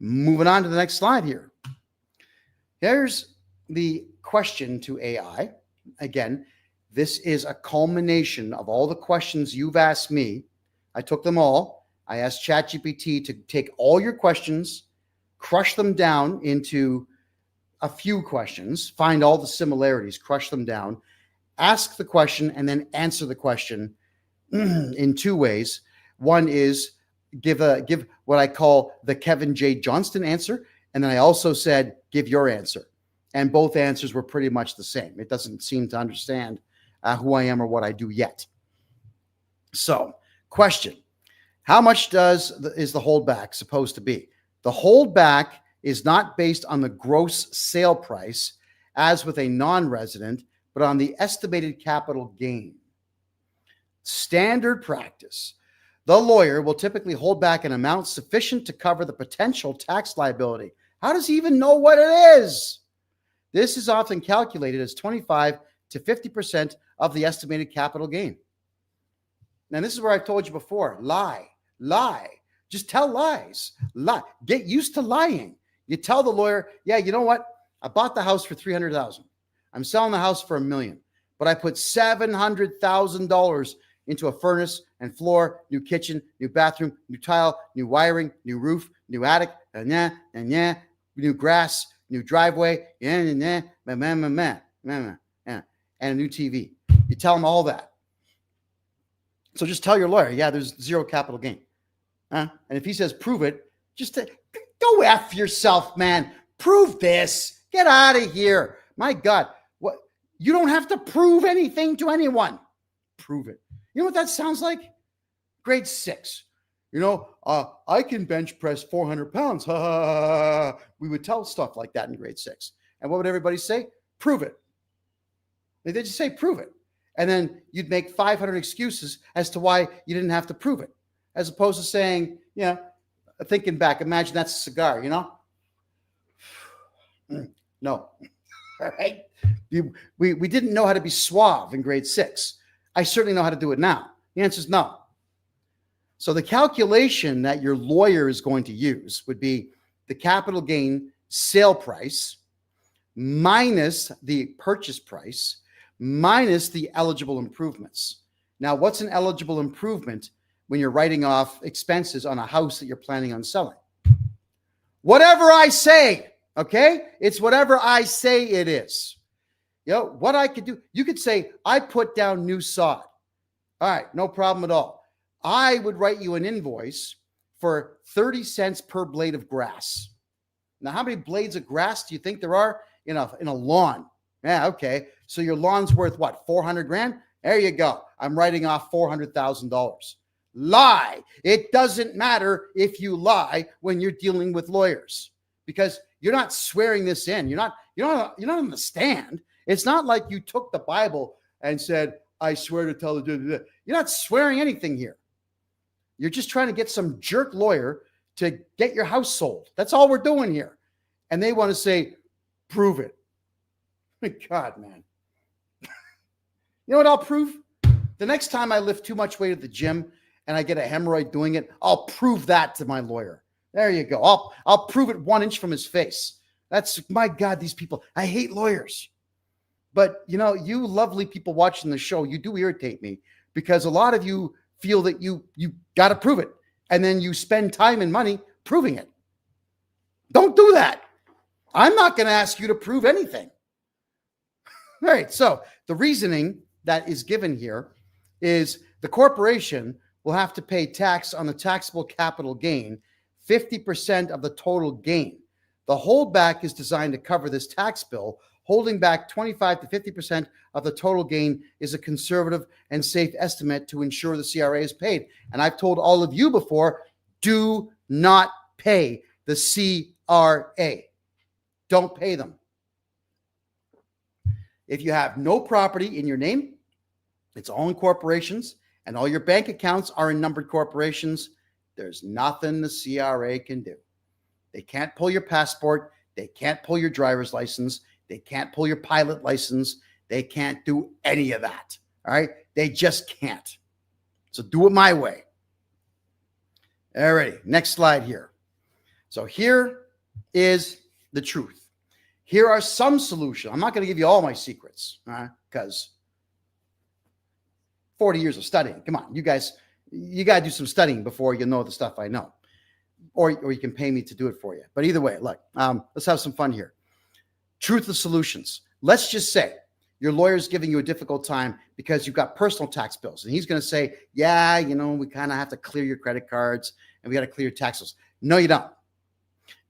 Moving on to the next slide here. Here's the question to AI. Again, this is a culmination of all the questions you've asked me. I took them all. I asked ChatGPT to take all your questions, crush them down into a few questions, find all the similarities, crush them down, ask the question, and then answer the question in two ways. One is give what I call the Kevin J. Johnston answer. And then I also said, give your answer. And both answers were pretty much the same. It doesn't seem to understand who I am or what I do yet. So, question. How much is the holdback supposed to be? The holdback is not based on the gross sale price, as with a non-resident, but on the estimated capital gain. Standard practice. The lawyer will typically hold back an amount sufficient to cover the potential tax liability. How does he even know what it is? This is often calculated as 25 to 50% of the estimated capital gain. Now, this is where I told you before, lie. Just tell lies. Lie. Get used to lying. You tell the lawyer, yeah, you know what? I bought the house for $300,000. I'm selling the house for $1 million, but I put $700,000 into a furnace and floor, new kitchen, new bathroom, new tile, new wiring, new roof, new attic, new grass, new driveway, and a new TV. You tell them all that. So just tell your lawyer, yeah, there's zero capital gain. And if he says, prove it, just go F yourself, man. Prove this. Get out of here. My God. What? You don't have to prove anything to anyone. Prove it. You know what that sounds like? Grade 6. I can bench press 400 pounds. We would tell stuff like that in grade 6. And what would everybody say? Prove it. They just say, prove it. And then you'd make 500 excuses as to why you didn't have to prove it. As opposed to saying, thinking back, imagine that's a cigar, No. All right. We didn't know how to be suave in grade 6. I certainly know how to do it now. The answer is no. So the calculation that your lawyer is going to use would be the capital gain sale price minus the purchase price minus the eligible improvements. Now, what's an eligible improvement when you're writing off expenses on a house that you're planning on selling? Whatever I say, okay? It's whatever I say it is. What I could do, you could say, I put down new sod. All right, no problem at all. I would write you an invoice for 30 cents per blade of grass. Now, how many blades of grass do you think there are in a lawn? Yeah, okay. So your lawn's worth what, 400 grand? There you go. I'm writing off $400,000. Lie. It doesn't matter if you lie when you're dealing with lawyers, because you're not swearing this in. You're not on the stand. It's not like you took the Bible and said, I swear to tell the truth. You're not swearing anything here. You're just trying to get some jerk lawyer to get your house sold. That's all we're doing here. And they want to say, prove it. God, man. You know what I'll prove? The next time I lift too much weight at the gym and I get a hemorrhoid doing it, I'll prove that to my lawyer. There you go. I'll prove it 1 inch from his face. That's, my God, these people. I hate lawyers. But, you know, you lovely people watching the show, you do irritate me, because a lot of you feel that you got to prove it. And then you spend time and money proving it. Don't do that. I'm not going to ask you to prove anything. All right. So the reasoning that is given here is the corporation will have to pay tax on the taxable capital gain, 50% of the total gain. The holdback is designed to cover this tax bill. Holding back 25 to 50% of the total gain is a conservative and safe estimate to ensure the CRA is paid. And I've told all of you before, do not pay the CRA. Don't pay them. If you have no property in your name, it's all in corporations, and all your bank accounts are in numbered corporations, there's nothing the CRA can do. They can't pull your passport. They can't pull your driver's license. They can't pull your pilot license. They can't do any of that. All right? They just can't. So do it my way. All righty. Next slide here. So here is the truth. Here are some solutions. I'm not going to give you all my secrets, because 40 years of studying. Come on, you guys, you got to do some studying before you know the stuff I know. Or you can pay me to do it for you. But either way, look, let's have some fun here. Truth of solutions. Let's just say your lawyer's giving you a difficult time because you've got personal tax bills. And he's going to say, yeah, you know, we kind of have to clear your credit cards and we got to clear your taxes. No, you don't.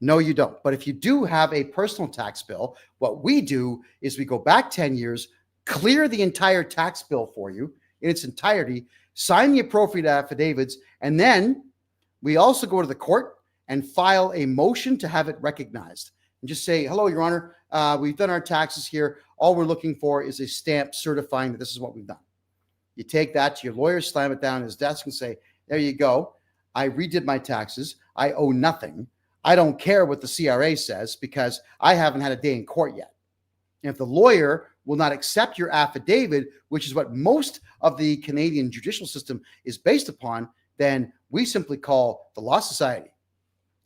No, you don't. But if you do have a personal tax bill, what we do is we go back 10 years, clear the entire tax bill for you in its entirety, sign the appropriate affidavits, and then we also go to the court and file a motion to have it recognized. And just say, hello, Your Honor, we've done our taxes here. All we're looking for is a stamp certifying that this is what we've done. You take that to your lawyer, slam it down his desk and say, there you go. I redid my taxes. I owe nothing. I don't care what the CRA says because I haven't had a day in court yet. And if the lawyer will not accept your affidavit, which is what most of the Canadian judicial system is based upon, then we simply call the Law Society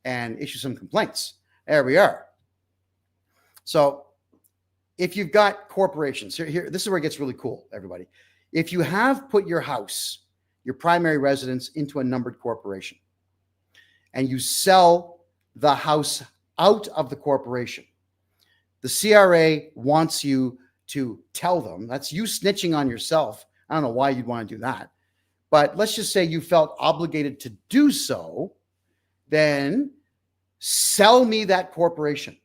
and issue some complaints. There we are. So if you've got corporations, here, this is where it gets really cool, everybody. If you have put your house, your primary residence, into a numbered corporation, and you sell the house out of the corporation, the CRA wants you to tell them, that's you snitching on yourself. I don't know why you'd want to do that. But let's just say you felt obligated to do so, then sell me that corporation.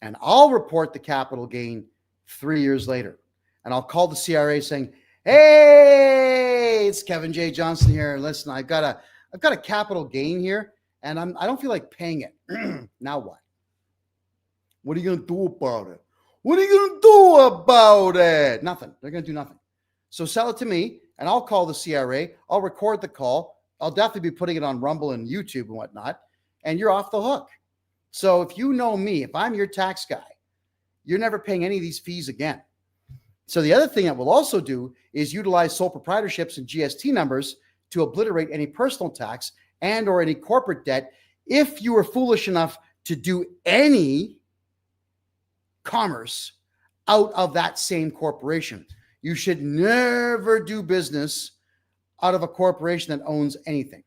And I'll report the capital gain 3 years later. And I'll call the CRA saying, hey, it's Kevin J. Johnston here. Listen, I've got a capital gain here, and I don't feel like paying it. Now what? What are you going to do about it? What are you going to do about it? Nothing. They're going to do nothing. So sell it to me, and I'll call the CRA. I'll record the call. I'll definitely be putting it on Rumble and YouTube and whatnot, and you're off the hook. So if you know me, if I'm your tax guy, you're never paying any of these fees again. So the other thing that we'll also do is utilize sole proprietorships and GST numbers to obliterate any personal tax and or any corporate debt if you were foolish enough to do any commerce out of that same corporation. You should never do business out of a corporation that owns anything.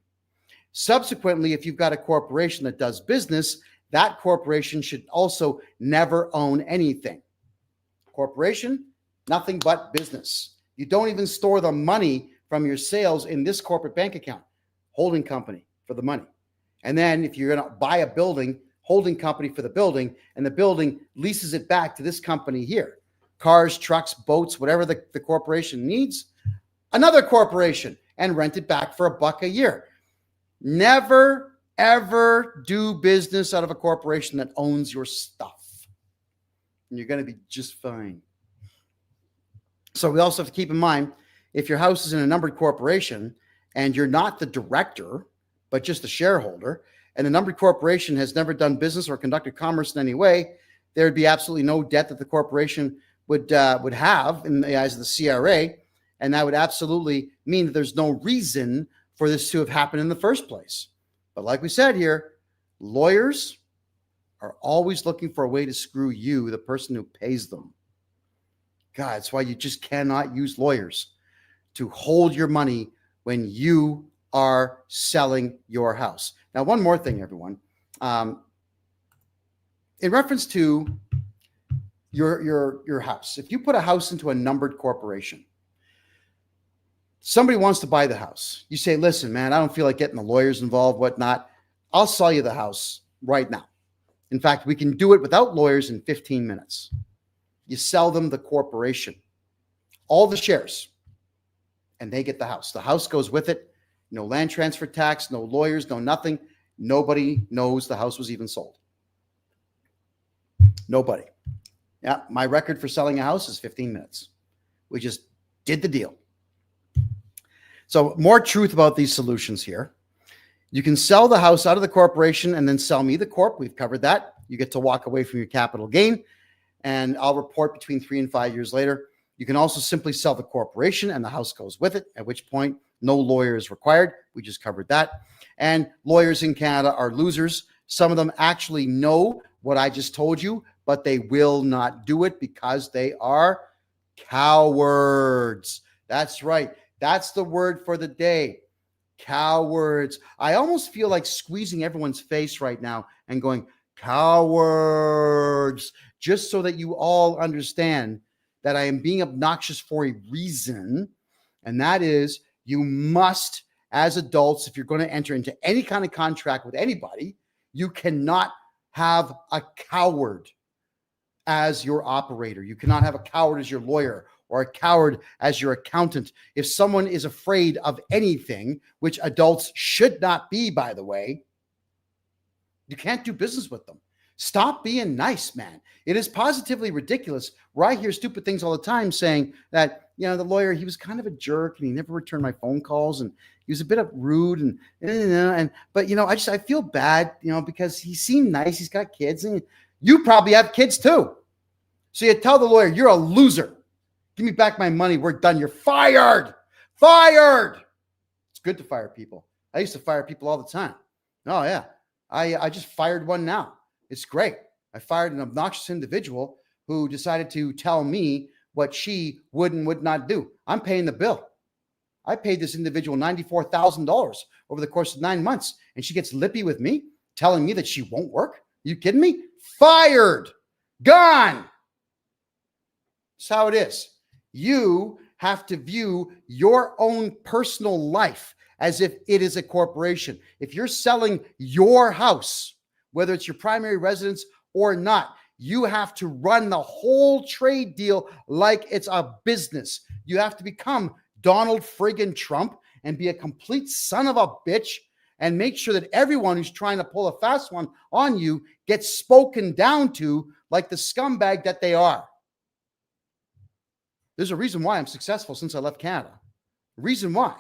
Subsequently, if you've got a corporation that does business, that corporation should also never own anything. Corporation, nothing but business. You don't even store the money from your sales in this corporate bank account. Holding company for the money. And then if you're going to buy a building, holding company for the building, and the building leases it back to this company here. cars, trucks, boats, whatever the corporation needs, another corporation, and rent it back for $1 a year. Never, ever do business out of a corporation that owns your stuff. And you're going to be just fine. So we also have to keep in mind, if your house is in a numbered corporation and you're not the director, but just the shareholder, and the numbered corporation has never done business or conducted commerce in any way, there would be absolutely no debt that the corporation would have in the eyes of the CRA, and that would absolutely mean that there's no reason for this to have happened in the first place. But like we said here, lawyers are always looking for a way to screw you, the person who pays them. God, that's why you just cannot use lawyers to hold your money when you are selling your house. Now, one more thing, everyone. In reference to your house, if you put a house into a numbered corporation, somebody wants to buy the house. You say, listen, man, I don't feel like getting the lawyers involved, whatnot. I'll sell you the house right now. In fact, we can do it without lawyers in 15 minutes. You sell them the corporation, all the shares, and they get the house. The house goes with it. No land transfer tax, no lawyers, no nothing. Nobody knows the house was even sold. Nobody. Yeah, my record for selling a house is 15 minutes. We just did the deal. So more truth about these solutions here. You can sell the house out of the corporation and then sell me the corp. We've covered that. You get to walk away from your capital gain, and I'll report between 3 and 5 years later. You can also simply sell the corporation and the house goes with it, at which point no lawyer is required. We just covered that. And lawyers in Canada are losers. Some of them actually know what I just told you, but they will not do it because they are cowards. That's right. That's the word for the day. Cowards. I almost feel like squeezing everyone's face right now and going, cowards, just so that you all understand that I am being obnoxious for a reason. And that is, you must, as adults, if you're going to enter into any kind of contract with anybody, you cannot have a coward as your operator. You cannot have a coward as your lawyer or a coward as your accountant. If someone is afraid of anything, which adults should not be, by the way, you can't do business with them. Stop being nice, man. It is positively ridiculous where I hear stupid things all the time saying that, you know, the lawyer, he was kind of a jerk and he never returned my phone calls and he was a bit of rude but, you know, I feel bad, you know, because he seemed nice. He's got kids and you probably have kids too. So you tell the lawyer, you're a loser. Give me back my money. We're done. You're fired. Fired. It's good to fire people. I used to fire people all the time. Oh, yeah. I just fired one now. It's great. I fired an obnoxious individual who decided to tell me what she would and would not do. I'm paying the bill. I paid this individual $94,000 over the course of 9 months, and she gets lippy with me, telling me that she won't work. You kidding me? Fired. Gone. That's how it is. You have to view your own personal life as if it is a corporation. If you're selling your house, whether it's your primary residence or not, you have to run the whole trade deal like it's a business. You have to become Donald friggin' Trump and be a complete son of a bitch and make sure that everyone who's trying to pull a fast one on you gets spoken down to like the scumbag that they are. There's a reason why I'm successful since I left Canada. The reason why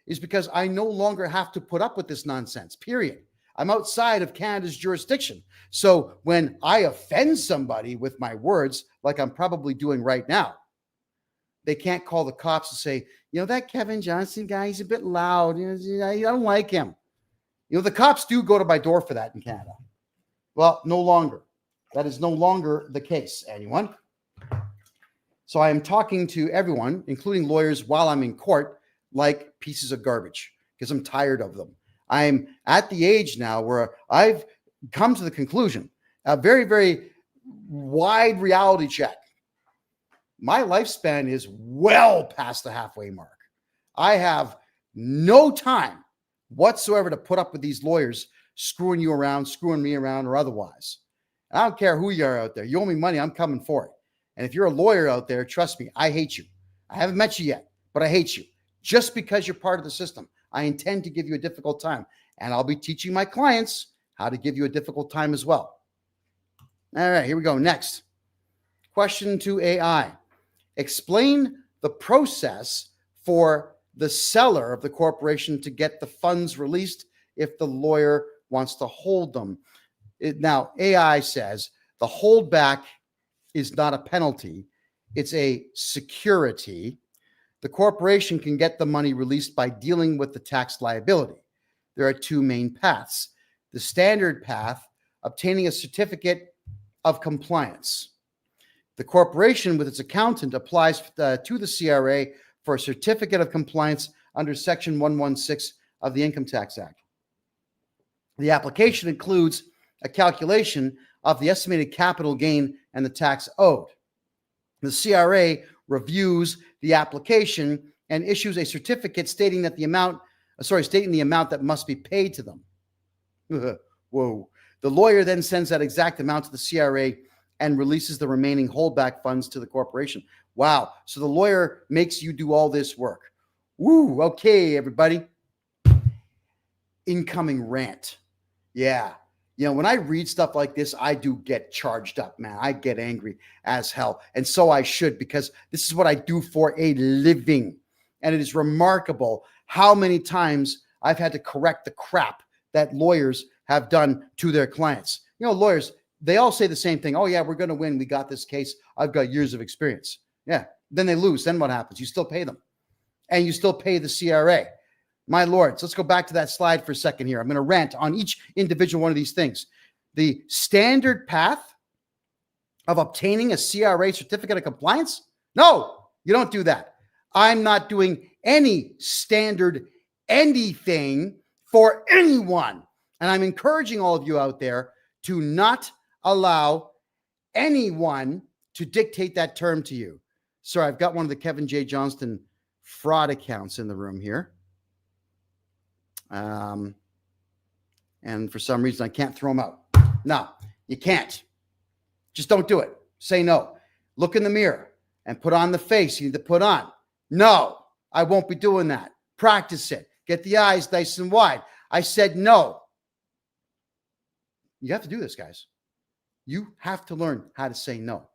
is because I no longer have to put up with this nonsense, period. I'm outside of Canada's jurisdiction. So when I offend somebody with my words, like I'm probably doing right now, they can't call the cops and say, you know, that Kevin Johnston guy, he's a bit loud. You know, I don't like him. You know, the cops do go to my door for that in Canada. Well, no longer. That is no longer the case, anyone. So I am talking to everyone, including lawyers, while I'm in court, like pieces of garbage, because I'm tired of them. I'm at the age now where I've come to the conclusion, a very, very wide reality check. My lifespan is well past the halfway mark. I have no time whatsoever to put up with these lawyers screwing you around, screwing me around, or otherwise. I don't care who you are out there. You owe me money, I'm coming for it. And if you're a lawyer out there, trust me, I hate you. I haven't met you yet, but I hate you. Just because you're part of the system, I intend to give you a difficult time. And I'll be teaching my clients how to give you a difficult time as well. All right, here we go. Next question to AI. Explain the process for the seller of the corporation to get the funds released if the lawyer wants to hold them. Now, AI says the holdback is not a penalty. It's a security. The corporation can get the money released by dealing with the tax liability. There are two main paths. The standard path, obtaining a certificate of compliance. The corporation, with its accountant, applies to the CRA for a certificate of compliance under Section 116 of the Income Tax Act. The application includes a calculation of the estimated capital gain and the tax owed. The CRA reviews the application and issues a certificate stating the amount that must be paid to them. Whoa. The lawyer then sends that exact amount to the CRA and releases the remaining holdback funds to the corporation. Wow. So the lawyer makes you do all this work. Woo. Okay, everybody. Incoming rant. Yeah. When I read stuff like this, I do get charged up, man. I get angry as hell. And so I should, because this is what I do for a living. And it is remarkable how many times I've had to correct the crap that lawyers have done to their clients. Lawyers, they all say the same thing. Oh, yeah, we're going to win. We got this case. I've got years of experience. Yeah. Then they lose. Then what happens? You still pay them. And you still pay the CRA. My lords, let's go back to that slide for a second here. I'm going to rant on each individual one of these things. The standard path of obtaining a CRA certificate of compliance? No, you don't do that. I'm not doing any standard anything for anyone. And I'm encouraging all of you out there to not allow anyone to dictate that term to you. Sorry, I've got one of the Kevin J. Johnston fraud accounts in the room here. And for some reason, I can't throw them out. No, you can't. Just don't do it. Say no. Look in the mirror and put on the face you need to put on. No, I won't be doing that. Practice it. Get the eyes nice and wide. I said no. You have to do this, guys. You have to learn how to say no.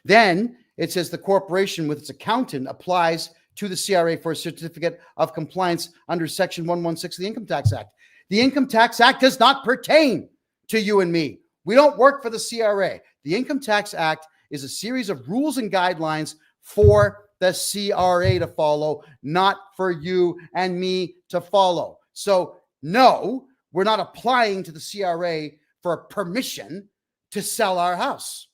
Then it says the corporation with its accountant applies to the CRA for a certificate of compliance under Section 116 of the Income Tax Act. The Income Tax Act does not pertain to you and me. We don't work for the CRA. The Income Tax Act is a series of rules and guidelines for the CRA to follow, not for you and me to follow. So, no, we're not applying to the CRA for permission to sell our house.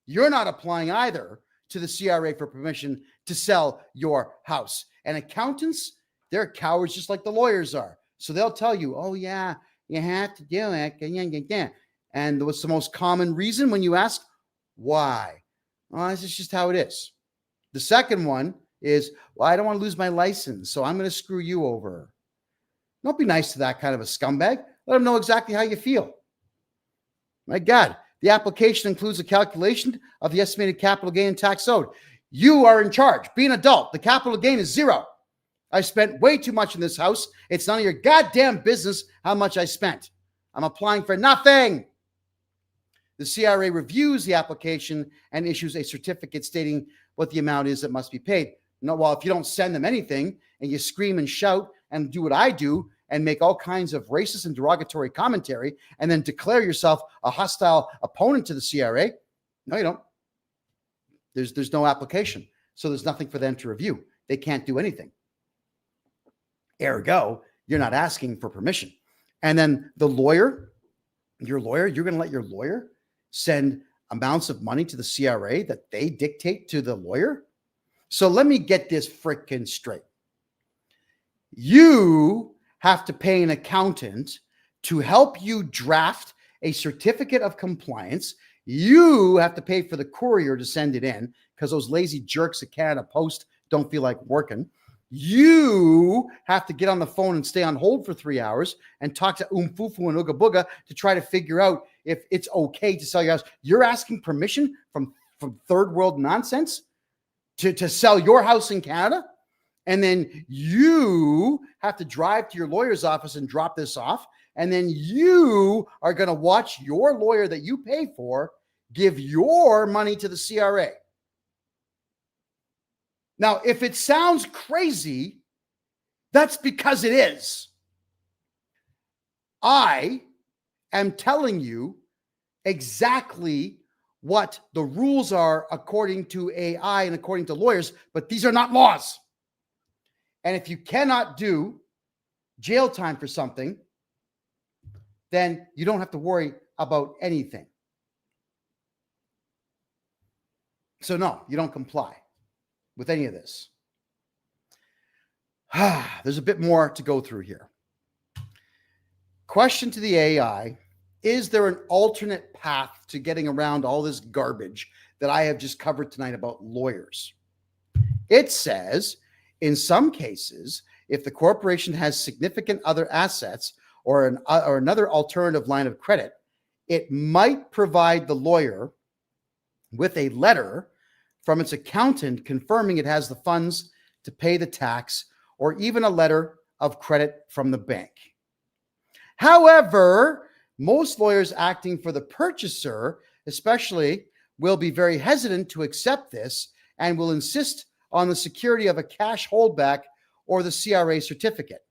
You're not applying either to the CRA for permission to sell your house. And accountants, they're cowards just like the lawyers are. So they'll tell you, oh, yeah, you have to do it. And what's the most common reason when you ask, why? Well, this is just how it is. The second one is, well, I don't want to lose my license, so I'm going to screw you over. Don't be nice to that kind of a scumbag. Let them know exactly how you feel. My God, the application includes a calculation of the estimated capital gain and tax owed. You are in charge. Be an adult. The capital gain is zero. I spent way too much in this house. It's none of your goddamn business how much I spent. I'm applying for nothing. The CRA reviews the application and issues a certificate stating what the amount is that must be paid. No, well, if you don't send them anything and you scream and shout and do what I do and make all kinds of racist and derogatory commentary and then declare yourself a hostile opponent to the CRA, no, you don't. There's no application. So there's nothing for them to review. They can't do anything. Ergo, you're not asking for permission. And then the lawyer, you're going to let your lawyer send amounts of money to the CRA that they dictate to the lawyer? So let me get this freaking straight. You have to pay an accountant to help you draft a certificate of compliance. You have to pay for the courier to send it in because those lazy jerks at Canada Post don't feel like working. You have to get on the phone and stay on hold for 3 hours and talk to Umfufu and Ooga Booga to try to figure out if it's okay to sell your house. You're asking permission from from third world nonsense to sell your house in Canada. And then you have to drive to your lawyer's office and drop this off. And then you are going to watch your lawyer that you pay for give your money to the CRA. Now, if it sounds crazy, that's because it is. I am telling you exactly what the rules are according to AI and according to lawyers, but these are not laws. And if you cannot do jail time for something, then you don't have to worry about anything. So no, you don't comply with any of this. There's a bit more to go through here. Question to the AI: is there an alternate path to getting around all this garbage that I have just covered tonight about lawyers? It says, in some cases, if the corporation has significant other assets or another alternative line of credit, it might provide the lawyer with a letter from its accountant confirming it has the funds to pay the tax, or even a letter of credit from the bank. However, most lawyers acting for the purchaser, especially, will be very hesitant to accept this and will insist on the security of a cash holdback or the CRA certificate.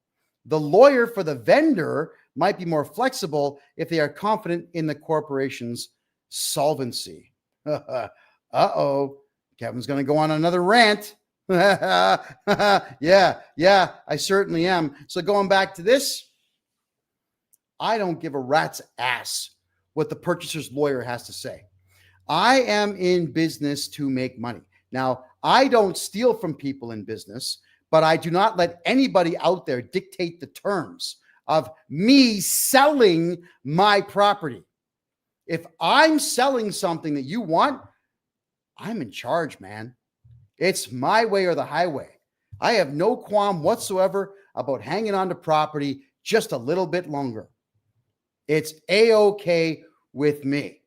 The lawyer for the vendor might be more flexible if they are confident in the corporation's solvency. Uh-oh. Kevin's going to go on another rant. Yeah, I certainly am. So going back to this, I don't give a rat's ass what the purchaser's lawyer has to say. I am in business to make money. Now, I don't steal from people in business, but I do not let anybody out there dictate the terms of me selling my property. If I'm selling something that you want, I'm in charge, man. It's my way or the highway. I have no qualm whatsoever about hanging on to property just a little bit longer. It's A-okay with me.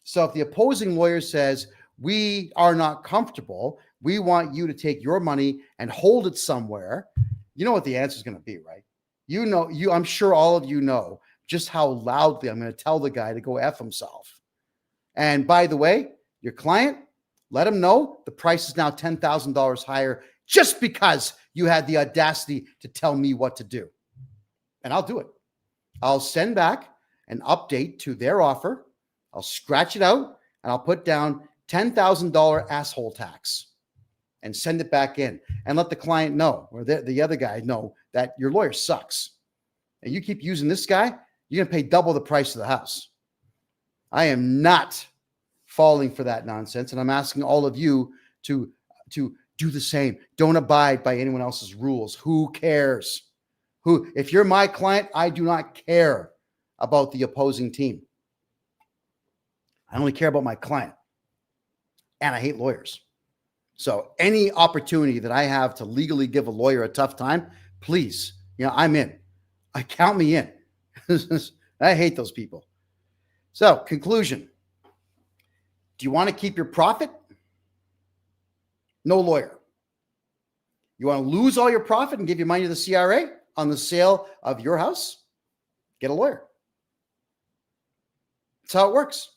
So if the opposing lawyer says, we are not comfortable, we want you to take your money and hold it somewhere, you know what the answer is going to be, right? I'm sure all of you know just how loudly I'm going to tell the guy to go F himself. And by the way, your client, let him know the price is now $10,000 higher just because you had the audacity to tell me what to do. And I'll do it. I'll send back an update to their offer. I'll scratch it out and I'll put down $10,000 asshole tax and send it back in and let the client know, or the other guy know, that your lawyer sucks. And you keep using this guy, you're going to pay double the price of the house. I am not falling for that nonsense. And I'm asking all of you to do the same. Don't abide by anyone else's rules. Who cares? If you're my client, I do not care about the opposing team. I only care about my client. And I hate lawyers. So any opportunity that I have to legally give a lawyer a tough time, please, I'm in. Count me in. I hate those people. So, conclusion. Do you want to keep your profit? No lawyer. You want to lose all your profit and give your money to the CRA on the sale of your house? Get a lawyer. That's how it works.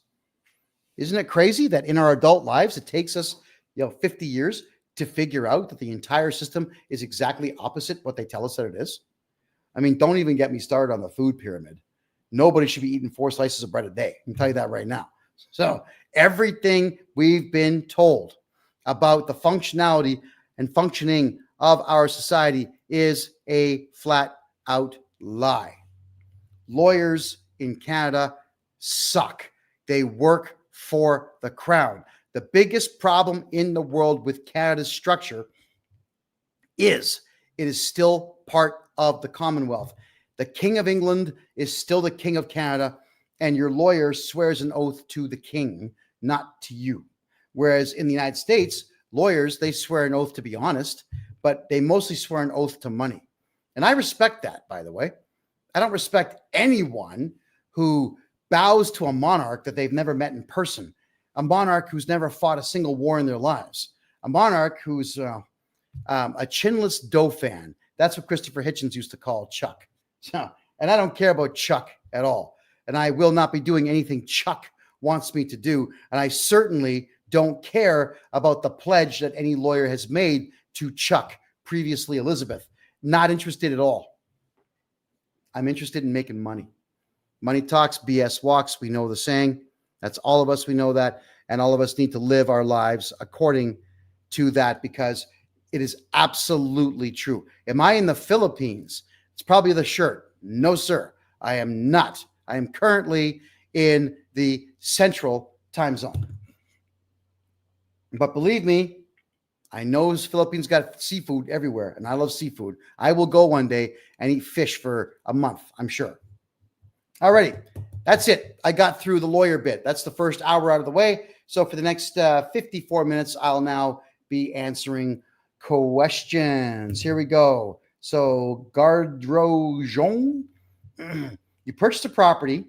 Isn't it crazy that in our adult lives, it takes us 50 years to figure out that the entire system is exactly opposite what they tell us that it is? I mean, don't even get me started on the food pyramid. Nobody should be eating 4 slices of bread a day. I can tell you that right now. So everything we've been told about the functionality and functioning of our society is a flat out lie. Lawyers in Canada suck. They work for the crown. The biggest problem in the world with Canada's structure is it is still part of the Commonwealth. The King of England is still the King of Canada, and your lawyer swears an oath to the king, not to you. Whereas in the United States, lawyers, they swear an oath to be honest, but they mostly swear an oath to money. And I respect that, by the way. I don't respect anyone who bows to a monarch that they've never met in person. a monarch who's never fought a single war in their lives, a monarch who's a chinless Dauphin. That's what Christopher Hitchens used to call Chuck. So, and I don't care about Chuck at all. And I will not be doing anything Chuck wants me to do. And I certainly don't care about the pledge that any lawyer has made to Chuck, previously Elizabeth. Not interested at all. I'm interested in making money. Money talks, BS walks. We know the saying. That's all of us. We know that. And all of us need to live our lives according to that, because it is absolutely true. Am I in the Philippines? It's probably the shirt. No, sir. I am not. I am currently in the Central Time Zone. But believe me, I know the Philippines got seafood everywhere, and I love seafood. I will go one day and eat fish for a month, I'm sure. All righty. That's it. I got through the lawyer bit. That's the first hour out of the way. So for the next 54 minutes, I'll now be answering questions. Here we go. So, Gardrojon, you purchased a property.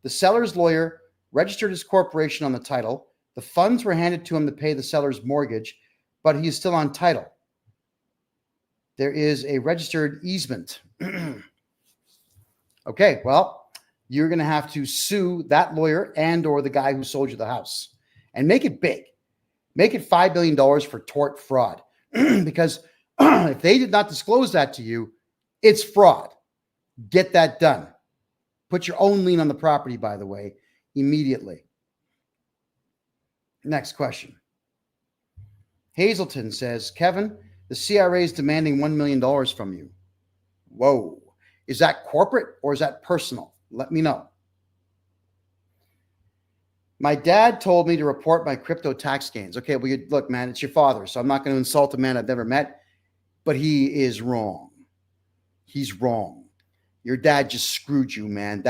The seller's lawyer registered his corporation on the title. The funds were handed to him to pay the seller's mortgage, but he is still on title. There is a registered easement. Okay, well, you're going to have to sue that lawyer and or the guy who sold you the house, and make it big. Make it $5 million for tort fraud. Because if they did not disclose that to you, it's fraud. Get that done. Put your own lien on the property, by the way, immediately. Next question. Hazelton says, Kevin, the CRA is demanding $1 million from you. Whoa. Is that corporate or is that personal? Let me know. My dad told me to report my crypto tax gains. Okay, well, look, man, it's your father, so I'm not going to insult a man I've never met, but he is wrong. He's wrong. Your dad just screwed you, man.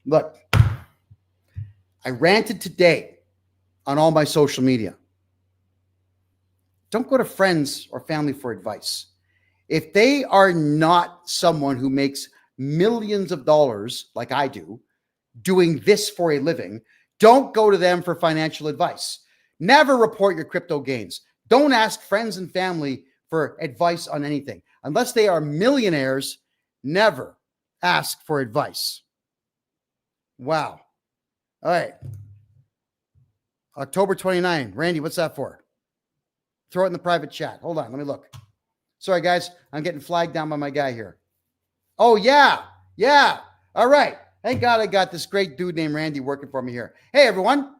Look, I ranted today on all my social media. Don't go to friends or family for advice. If they are not someone who makes millions of dollars like I do, doing this for a living, don't go to them for financial advice. Never report your crypto gains. Don't ask friends and family for advice on anything. Unless they are millionaires, never ask for advice. Wow. All right. October 29. Randy, what's that for? Throw it in the private chat. Hold on. Let me look. Sorry, guys. I'm getting flagged down by my guy here. Oh, yeah. Yeah. All right. Thank God I got this great dude named Randy working for me here. Hey, everyone.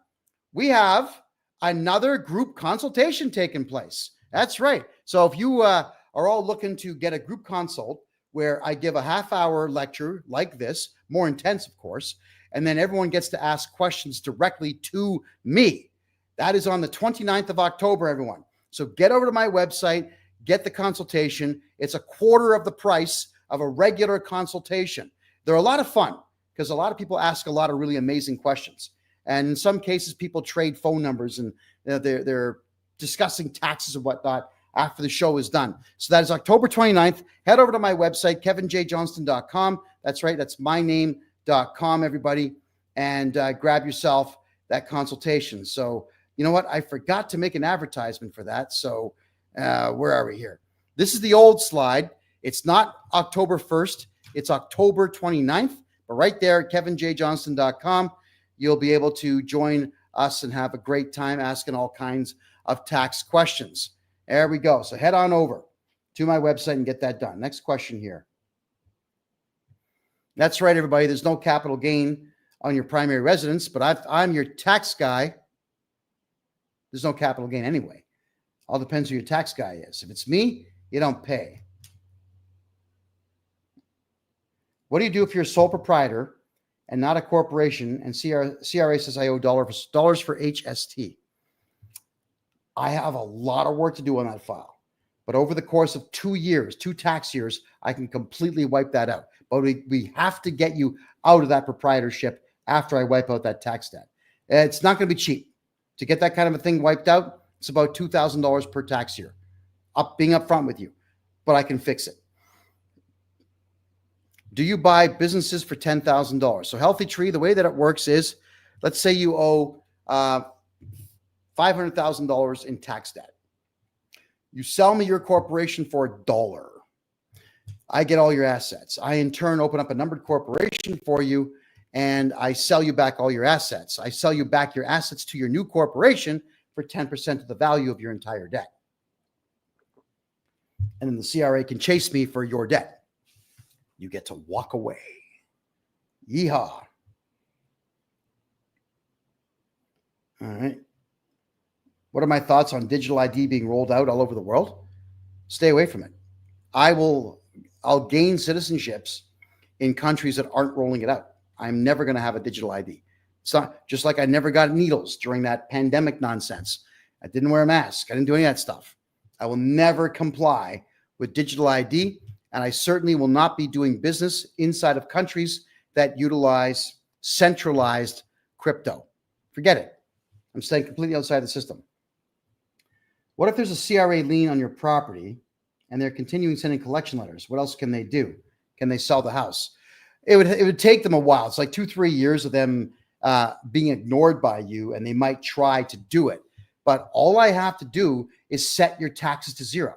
We have another group consultation taking place. That's right. So if you are all looking to get a group consult where I give a half-hour lecture like this, more intense, of course, and then everyone gets to ask questions directly to me. That is on the 29th of October, everyone. So get over to my website, get the consultation. It's a quarter of the price of a regular consultation. They're a lot of fun because a lot of people ask a lot of really amazing questions. And in some cases, people trade phone numbers and they're discussing taxes and whatnot after the show is done. So that is October 29th. Head over to my website, kevinjjohnston.com. That's right. That's myname.com, everybody. And grab yourself that consultation. So you know what? I forgot to make an advertisement for that. So where are we here? This is the old slide. It's not October 1st. It's October 29th. But right there at kevinjjohnston.com, you'll be able to join us and have a great time asking all kinds of tax questions. There we go. So head on over to my website and get that done. Next question here. That's right, everybody. There's no capital gain on your primary residence, but I'm your tax guy. There's no capital gain anyway. All depends who your tax guy is. If it's me, you don't pay. What do you do if you're a sole proprietor and not a corporation and CRA says I owe dollars for HST? I have a lot of work to do on that file. But over the course of 2 years, 2 tax years, I can completely wipe that out. But we have to get you out of that proprietorship after I wipe out that tax debt. It's not going to be cheap. To get that kind of a thing wiped out, it's about $2,000 per tax year. Being upfront with you. But I can fix it. Do you buy businesses for $10,000? So Healthy Tree, the way that it works is, let's say you owe $500,000 in tax debt. You sell me your corporation for $1. I get all your assets. I, in turn, open up a numbered corporation for you, and I sell you back all your assets. I sell you back your assets to your new corporation for 10% of the value of your entire debt. And then the CRA can chase me for your debt. You get to walk away. Yeehaw. All right. What are my thoughts on digital ID being rolled out all over the world? Stay away from it. I'll gain citizenships in countries that aren't rolling it out. I'm never going to have a digital ID. It's not just like I never got needles during that pandemic nonsense. I didn't wear a mask. I didn't do any of that stuff. I will never comply with digital ID, and I certainly will not be doing business inside of countries that utilize centralized crypto. Forget it. I'm staying completely outside the system. What if there's a CRA lien on your property and they're continuing sending collection letters? What else can they do? Can they sell the house? It would take them a while. It's like 2-3 years of them being ignored by you, and they might try to do it. But all I have to do is set your taxes to zero.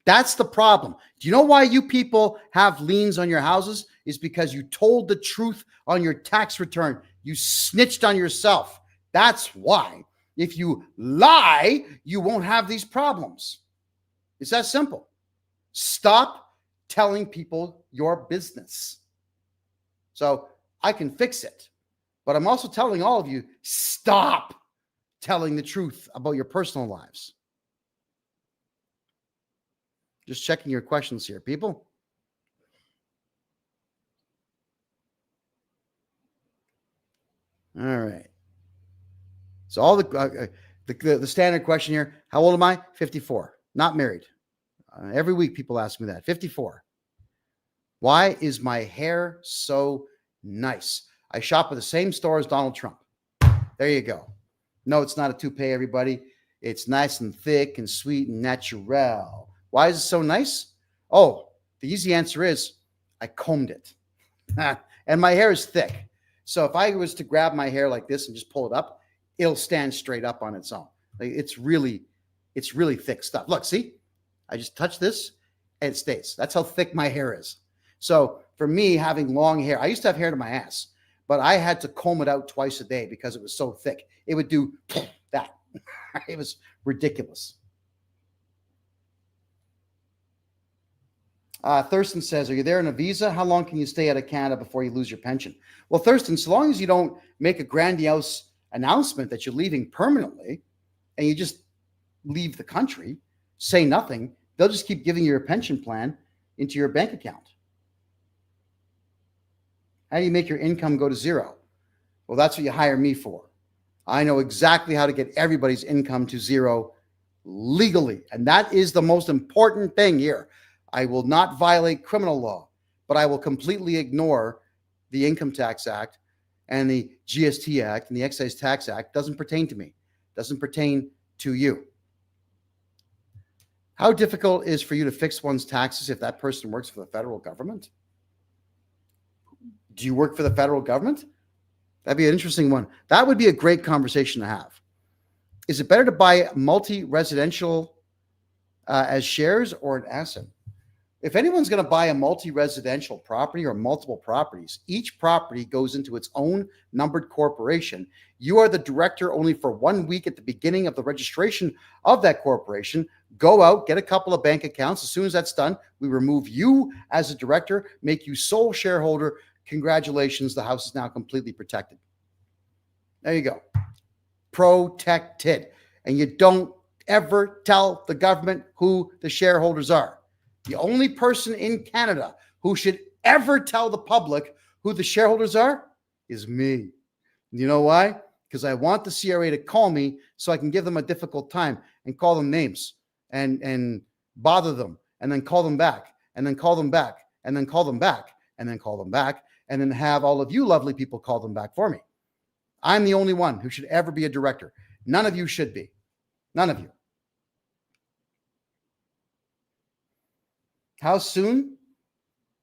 That's the problem. Do you know why you people have liens on your houses? Is because you told the truth on your tax return. You snitched on yourself. That's why. If you lie, you won't have these problems. It's that simple. Stop telling people your business. So I can fix it. But I'm also telling all of you, stop telling the truth about your personal lives. Just checking your questions here, people. All right. So all the standard question here, how old am I? 54. Not married. Every week people ask me that. 54. Why is my hair so nice? I shop at the same store as Donald Trump. There you go. No, it's not a toupee, everybody. It's nice and thick and sweet and natural. Why is it so nice? Oh, the easy answer is I combed it. And my hair is thick. So if I was to grab my hair like this and just pull it up, it'll stand straight up on its own. Like it's really thick stuff. Look, see? I just touch this and it stays. That's how thick my hair is. So for me, having long hair, I used to have hair to my ass, but I had to comb it out twice a day because it was so thick. It would do that. It was ridiculous. Thurston says, are you there on a visa? How long can you stay out of Canada before you lose your pension? Well, Thurston, so long as you don't make a grandiose announcement that you're leaving permanently and you just leave the country, say nothing, they'll just keep giving you your pension plan into your bank account. How do you make your income go to zero? Well, that's what you hire me for. I know exactly how to get everybody's income to zero legally. And that is the most important thing here. I will not violate criminal law, but I will completely ignore the Income Tax Act and the GST Act and the Excise Tax Act. Doesn't pertain to me. Doesn't pertain to you. How difficult is for you to fix one's taxes if that person works for the federal government? Do you work for the federal government? That'd be an interesting one. That would be a great conversation to have. Is it better to buy multi-residential as shares or an asset? If anyone's going to buy a multi-residential property or multiple properties, each property goes into its own numbered corporation. You are the director only for 1 week at the beginning of the registration of that corporation. Go out, get a couple of bank accounts. As soon as that's done, we remove you as a director, make you sole shareholder. Congratulations, the house is now completely protected. There you go. Protected. And you don't ever tell the government who the shareholders are. The only person in Canada who should ever tell the public who the shareholders are is me. You know why? Because I want the CRA to call me so I can give them a difficult time and call them names and bother them and then call them back and then call them back and then call them back and then call them back and then have all of you lovely people call them back for me. I'm the only one who should ever be a director. None of you should be. None of you. How soon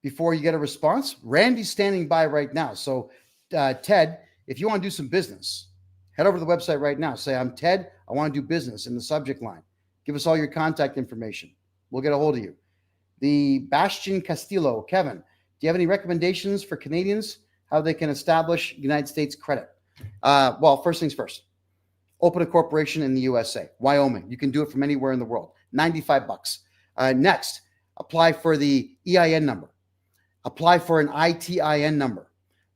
before you get a response? Randy's standing by right now. So, Ted, if you want to do some business Head over to the website right now. Say, I'm Ted. I want to do business in the subject line. Give us all your contact information. We'll get a hold of you. The Bastian Castillo, Kevin, do you have any recommendations for Canadians how they can establish United States credit? Well, first things first. Open a corporation in the USA, Wyoming. You can do it from anywhere in the world. $95. Next, apply for the EIN number. Apply for an ITIN number.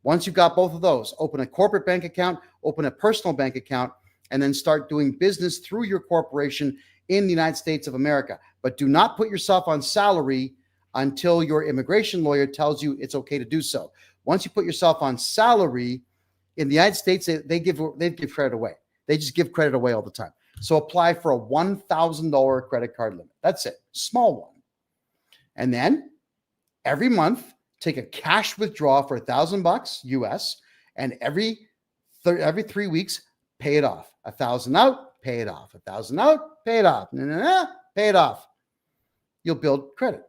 Once you've got both of those, open a corporate bank account, open a personal bank account, and then start doing business through your corporation in the United States of America. But do not put yourself on salary until your immigration lawyer tells you it's okay to do so. Once you put yourself on salary, in the United States, they give credit away. They just give credit away all the time. So apply for a $1,000 credit card limit. That's it, small one. And then every month, take a cash withdrawal for $1,000 US, and every 3 weeks, pay it off. 1,000 out, pay it off. 1,000 out, pay it off. Pay it off. You'll build credit.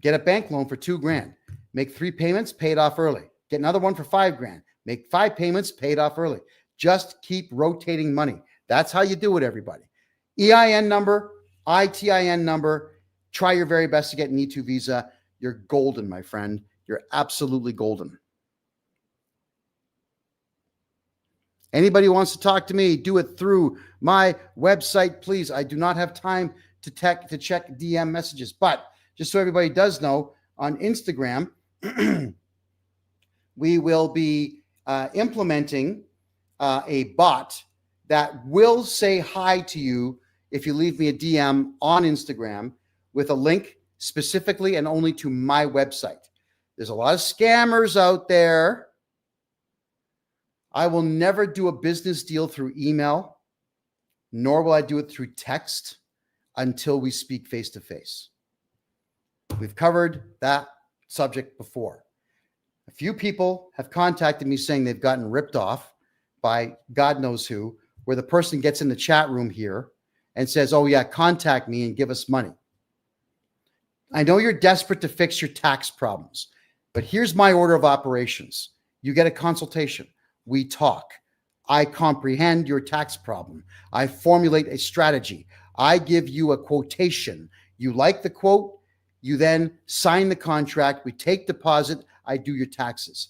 Get a bank loan for $2,000. Make 3 payments, pay it off early. Get another one for $5,000. Make 5 payments, pay it off early. Just keep rotating money. That's how you do it, everybody. EIN number, ITIN number. Try your very best to get an E2 visa. You're golden, my friend. You're absolutely golden. Anybody who wants to talk to me, do it through my website, please. I do not have time to check DM messages. But just so everybody does know, on Instagram, we will be implementing a bot that will say hi to you if you leave me a DM on Instagram with a link specifically and only to my website. There's a lot of scammers out there. I will never do a business deal through email, nor will I do it through text until we speak face to face. We've covered that subject before. A few people have contacted me saying they've gotten ripped off by God knows who, where the person gets in the chat room here and says, oh yeah, contact me and give us money. I know you're desperate to fix your tax problems, but here's my order of operations. You get a consultation. We talk. I comprehend your tax problem. I formulate a strategy. I give you a quotation. You like the quote, you then sign the contract. We take deposit. I do your taxes.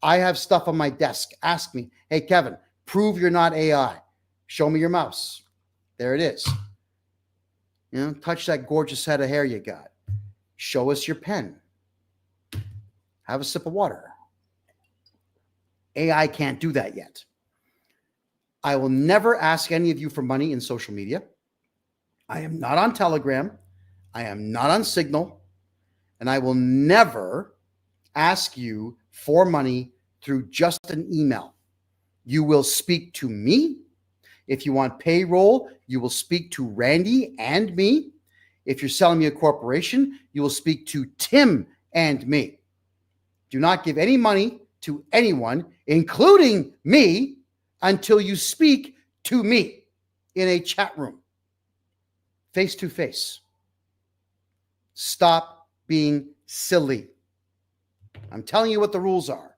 I have stuff on my desk. Ask me, hey, Kevin, prove you're not AI. Show me your mouse. There it is. Touch that gorgeous head of hair you got. Show us your pen. Have a sip of water. AI can't do that yet. I will never ask any of you for money in social media. I am not on Telegram. I am not on Signal. And I will never ask you for money through just an email. You will speak to me. If you want payroll, you will speak to Randy and me. If you're selling me a corporation, you will speak to Tim and me. Do not give any money to anyone, including me, until you speak to me in a chat room, face to face. Stop being silly. I'm telling you what the rules are.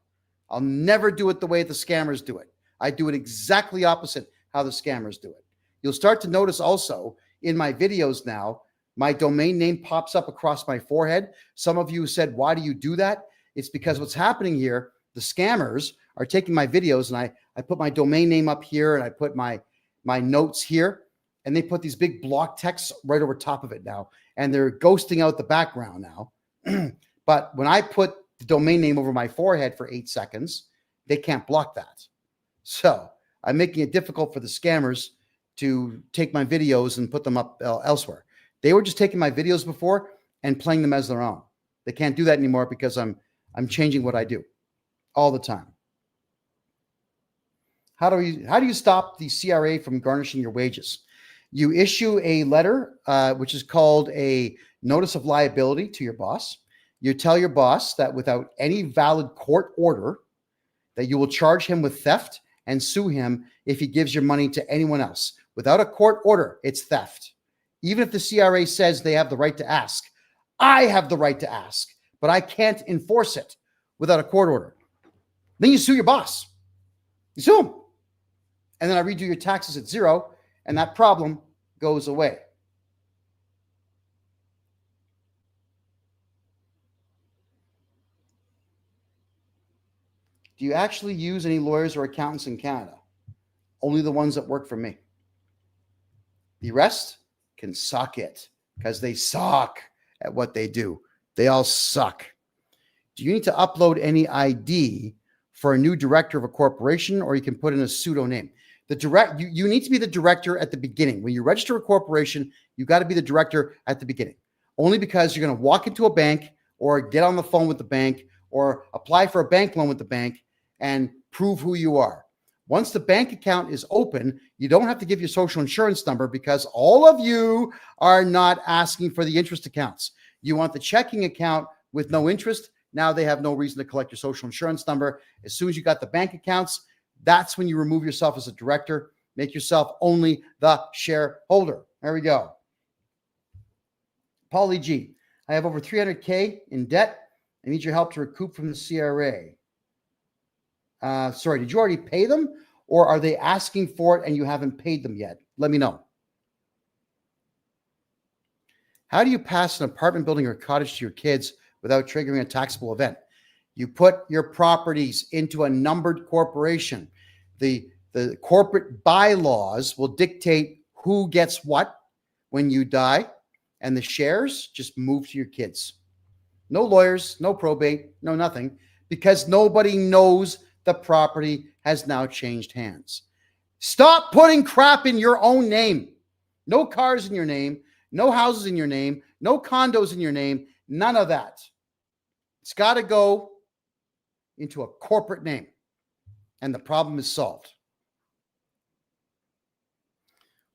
I'll never do it the way the scammers do it. I do it exactly opposite how the scammers do it. You'll start to notice also in my videos now, my domain name pops up across my forehead. Some of you said, why do you do that? It's because what's happening here, the scammers are taking my videos and I put my domain name up here and I put my notes here, and they put these big block texts right over top of it now, and they're ghosting out the background now. But when I put the domain name over my forehead for 8 seconds, they can't block that. So I'm making it difficult for the scammers to take my videos and put them up elsewhere. They were just taking my videos before and playing them as their own. They can't do that anymore because I'm changing what I do all the time. How do you stop the CRA from garnishing your wages? You issue a letter, which is called a notice of liability to your boss. You tell your boss that without any valid court order, that you will charge him with theft and sue him if he gives your money to anyone else. Without a court order, it's theft. Even if the CRA says they have the right to ask, I have the right to ask, but I can't enforce it without a court order. Then you sue your boss. You sue him. And then I redo your taxes at 0, and that problem goes away. Do you actually use any lawyers or accountants in Canada? Only the ones that work for me. The rest can suck it because they suck at what they do. They all suck. Do you need to upload any ID for a new director of a corporation, or you can put in a pseudo name? You need to be the director at the beginning. When you register a corporation, you got to be the director at the beginning. Only because you're going to walk into a bank or get on the phone with the bank or apply for a bank loan with the bank and prove who you are. Once the bank account is open, you don't have to give your social insurance number because all of you are not asking for the interest accounts. You want the checking account with no interest. Now they have no reason to collect your social insurance number. As soon as you got the bank accounts, that's when you remove yourself as a director, make yourself only the shareholder. There we go. Paulie G, I have over 300K in debt. I need your help to recoup from the CRA. Sorry, did you already pay them, or are they asking for it and you haven't paid them yet? Let me know. How do you pass an apartment building or cottage to your kids without triggering a taxable event? You put your properties into a numbered corporation. The corporate bylaws will dictate who gets what when you die, and the shares just move to your kids. No lawyers, no probate, no nothing, because nobody knows the property has now changed hands. Stop putting crap in your own name. No cars in your name, no houses in your name, no condos in your name, none of that. It's got to go into a corporate name, and the problem is solved.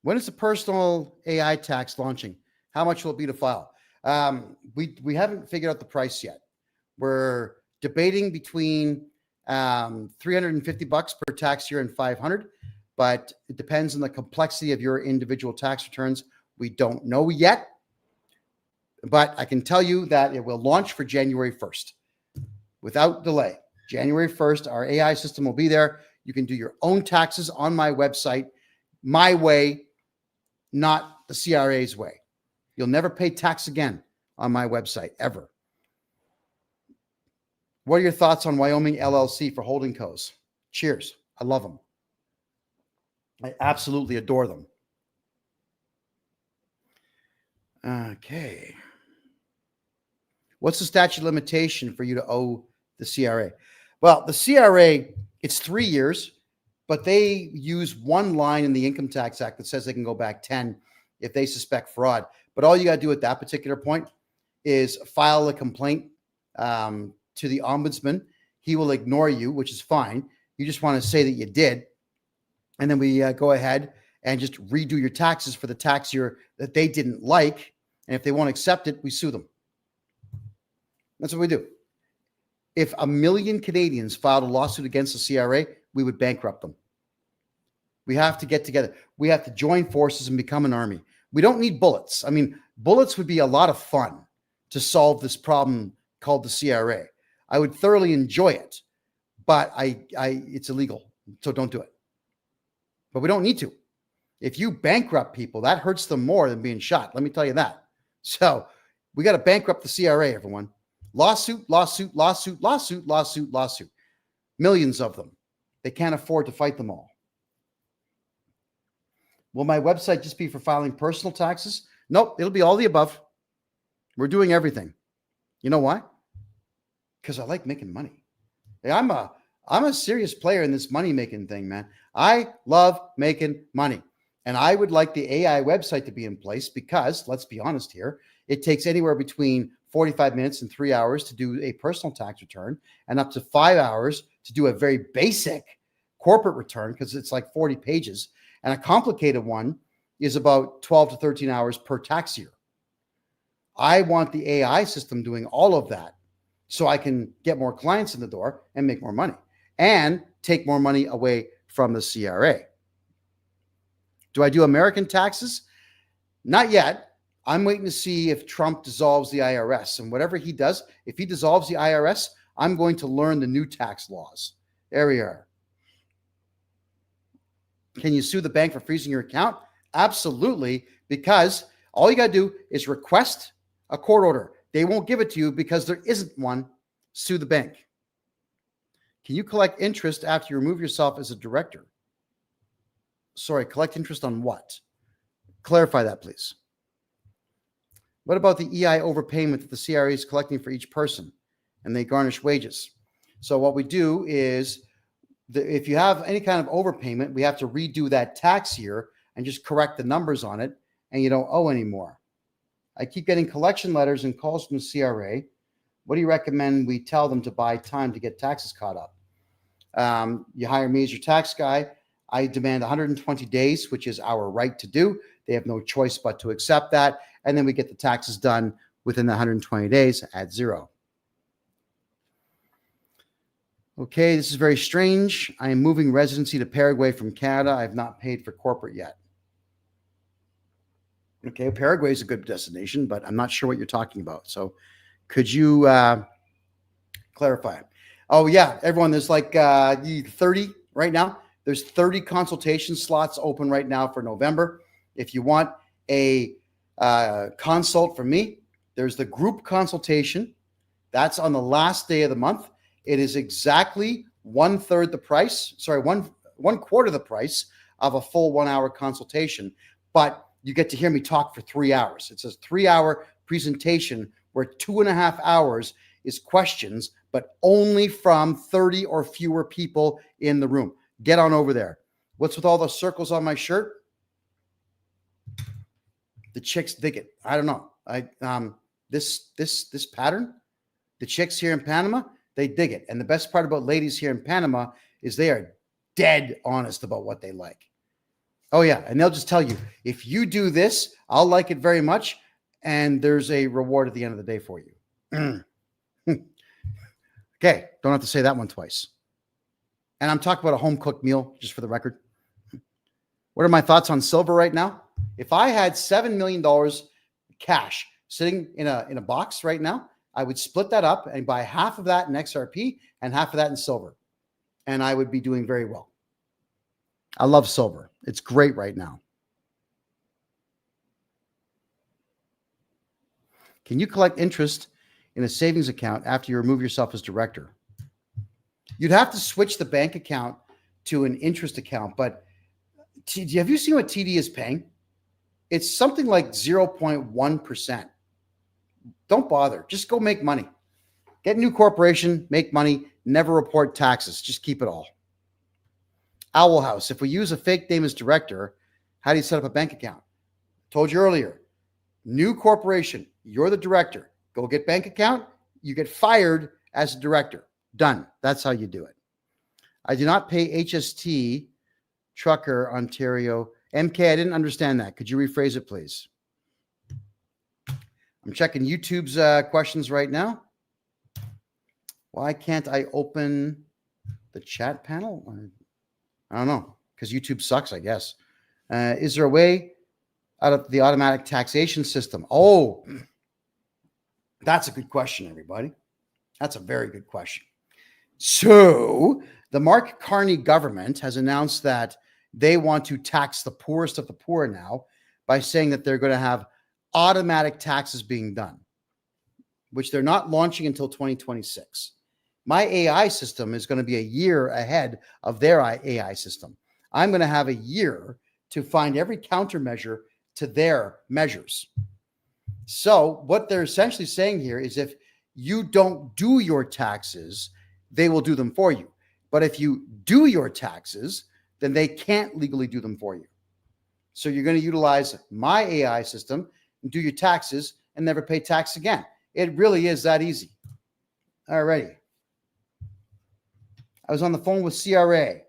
When is the personal AI tax launching? How much will it be to file? We haven't figured out the price yet. We're debating between $350 per tax year and $500, but it depends on the complexity of your individual tax returns. We don't know yet, but I can tell you that it will launch for January 1st without delay. January 1st, our AI system will be there. You can do your own taxes on my website, my way, not the CRA's way. You'll never pay tax again on my website, ever. What are your thoughts on Wyoming LLC for holding co's? Cheers. I love them. I absolutely adore them. Okay. What's the statute of limitation for you to owe the CRA? Well, the CRA, it's 3 years, but they use one line in the Income Tax Act that says they can go back 10 if they suspect fraud. But all you got to do at that particular point is file a complaint to the ombudsman. He will ignore you, which is fine. You just want to say that you did. And then we go ahead and just redo your taxes for the tax year that they didn't like. And if they won't accept it, we sue them. That's what we do. If 1 million Canadians filed a lawsuit against the CRA, we would bankrupt them. We have to get together. We have to join forces and become an army. We don't need bullets. I mean, bullets would be a lot of fun to solve this problem called the CRA. I would thoroughly enjoy it, but it's illegal, so don't do it. But we don't need to. If you bankrupt people, that hurts them more than being shot. Let me tell you that. So we got to bankrupt the CRA, everyone. Lawsuit, lawsuit, lawsuit, lawsuit, lawsuit, lawsuit. Millions of them. They can't afford to fight them all. Will my website just be for filing personal taxes? Nope, it'll be all the above. We're doing everything. You know why? Because I like making money. Hey, I'm a serious player in this money-making thing, man. I love making money. And I would like the AI website to be in place because, let's be honest here, it takes anywhere between 45 minutes and 3 hours to do a personal tax return and up to 5 hours to do a very basic corporate return because it's like 40 pages. And a complicated one is about 12 to 13 hours per tax year. I want the AI system doing all of that so I can get more clients in the door and make more money and take more money away from the CRA. Do I do American taxes? Not yet. I'm waiting to see if Trump dissolves the IRS. And whatever he does, if he dissolves the IRS, I'm going to learn the new tax laws. There we are. Can you sue the bank for freezing your account? Absolutely, because all you got to do is request a court order. They won't give it to you because there isn't one. Sue the bank. Can you collect interest after you remove yourself as a director? Sorry, collect interest on what? Clarify that, please. What about the EI overpayment that the CRA is collecting for each person and they garnish wages? So what we do is, if you have any kind of overpayment, we have to redo that tax year and just correct the numbers on it, and you don't owe anymore. I keep getting collection letters and calls from the CRA. What do you recommend we tell them to buy time to get taxes caught up? You hire me as your tax guy. I demand 120 days, which is our right to do. They have no choice but to accept that. And then we get the taxes done within the 120 days at zero. Okay, this is very strange. I am moving residency to Paraguay from Canada. I have not paid for corporate yet. Okay, Paraguay is a good destination, but I'm not sure what you're talking about. So could you clarify? Oh, yeah, everyone, there's like 30 right now. There's 30 consultation slots open right now for November. If you want a consult from me, there's the group consultation. That's on the last day of the month. It is exactly one quarter the price of a full 1 hour consultation, but you get to hear me talk for 3 hours. It's a 3-hour presentation where 2.5 hours is questions, but only from 30 or fewer people in the room. Get on over there. What's with all the circles on my shirt? The chicks dig it. I don't know. This pattern, the chicks here in Panama, they dig it. And the best part about ladies here in Panama is they are dead honest about what they like. Oh, yeah. And they'll just tell you, if you do this, I'll like it very much. And there's a reward at the end of the day for you. Okay. Don't have to say that one twice. And I'm talking about a home-cooked meal, just for the record. What are my thoughts on silver right now? If I had $7 million cash sitting in a box right now, I would split that up and buy half of that in XRP and half of that in silver. And I would be doing very well. I love silver. It's great right now. Can you collect interest in a savings account after you remove yourself as director? You'd have to switch the bank account to an interest account, but have you seen what TD is paying? It's something like 0.1%. Don't bother. Just go make money. Get a new corporation, make money, never report taxes. Just keep it all. Owl House. If we use a fake name as director, how do you set up a bank account? Told you earlier. New corporation. You're the director. Go get bank account. You get fired as a director. Done. That's how you do it. I do not pay HST, Trucker, Ontario. MK, I didn't understand that. Could you rephrase it, please? I'm checking YouTube's questions right now. Why can't I open the chat panel? I don't know, because YouTube sucks, I guess. Is there a way out of the automatic taxation system? Oh, that's a good question, everybody. That's a very good question. So the Mark Carney government has announced that they want to tax the poorest of the poor now by saying that they're going to have automatic taxes being done, which they're not launching until 2026. My AI system is going to be a year ahead of their AI system. I'm going to have a year to find every countermeasure to their measures. So what they're essentially saying here is if you don't do your taxes, they will do them for you. But if you do your taxes, then they can't legally do them for you. So you're going to utilize my AI system and do your taxes and never pay tax again. It really is that easy. Alrighty. I was on the phone with CRA,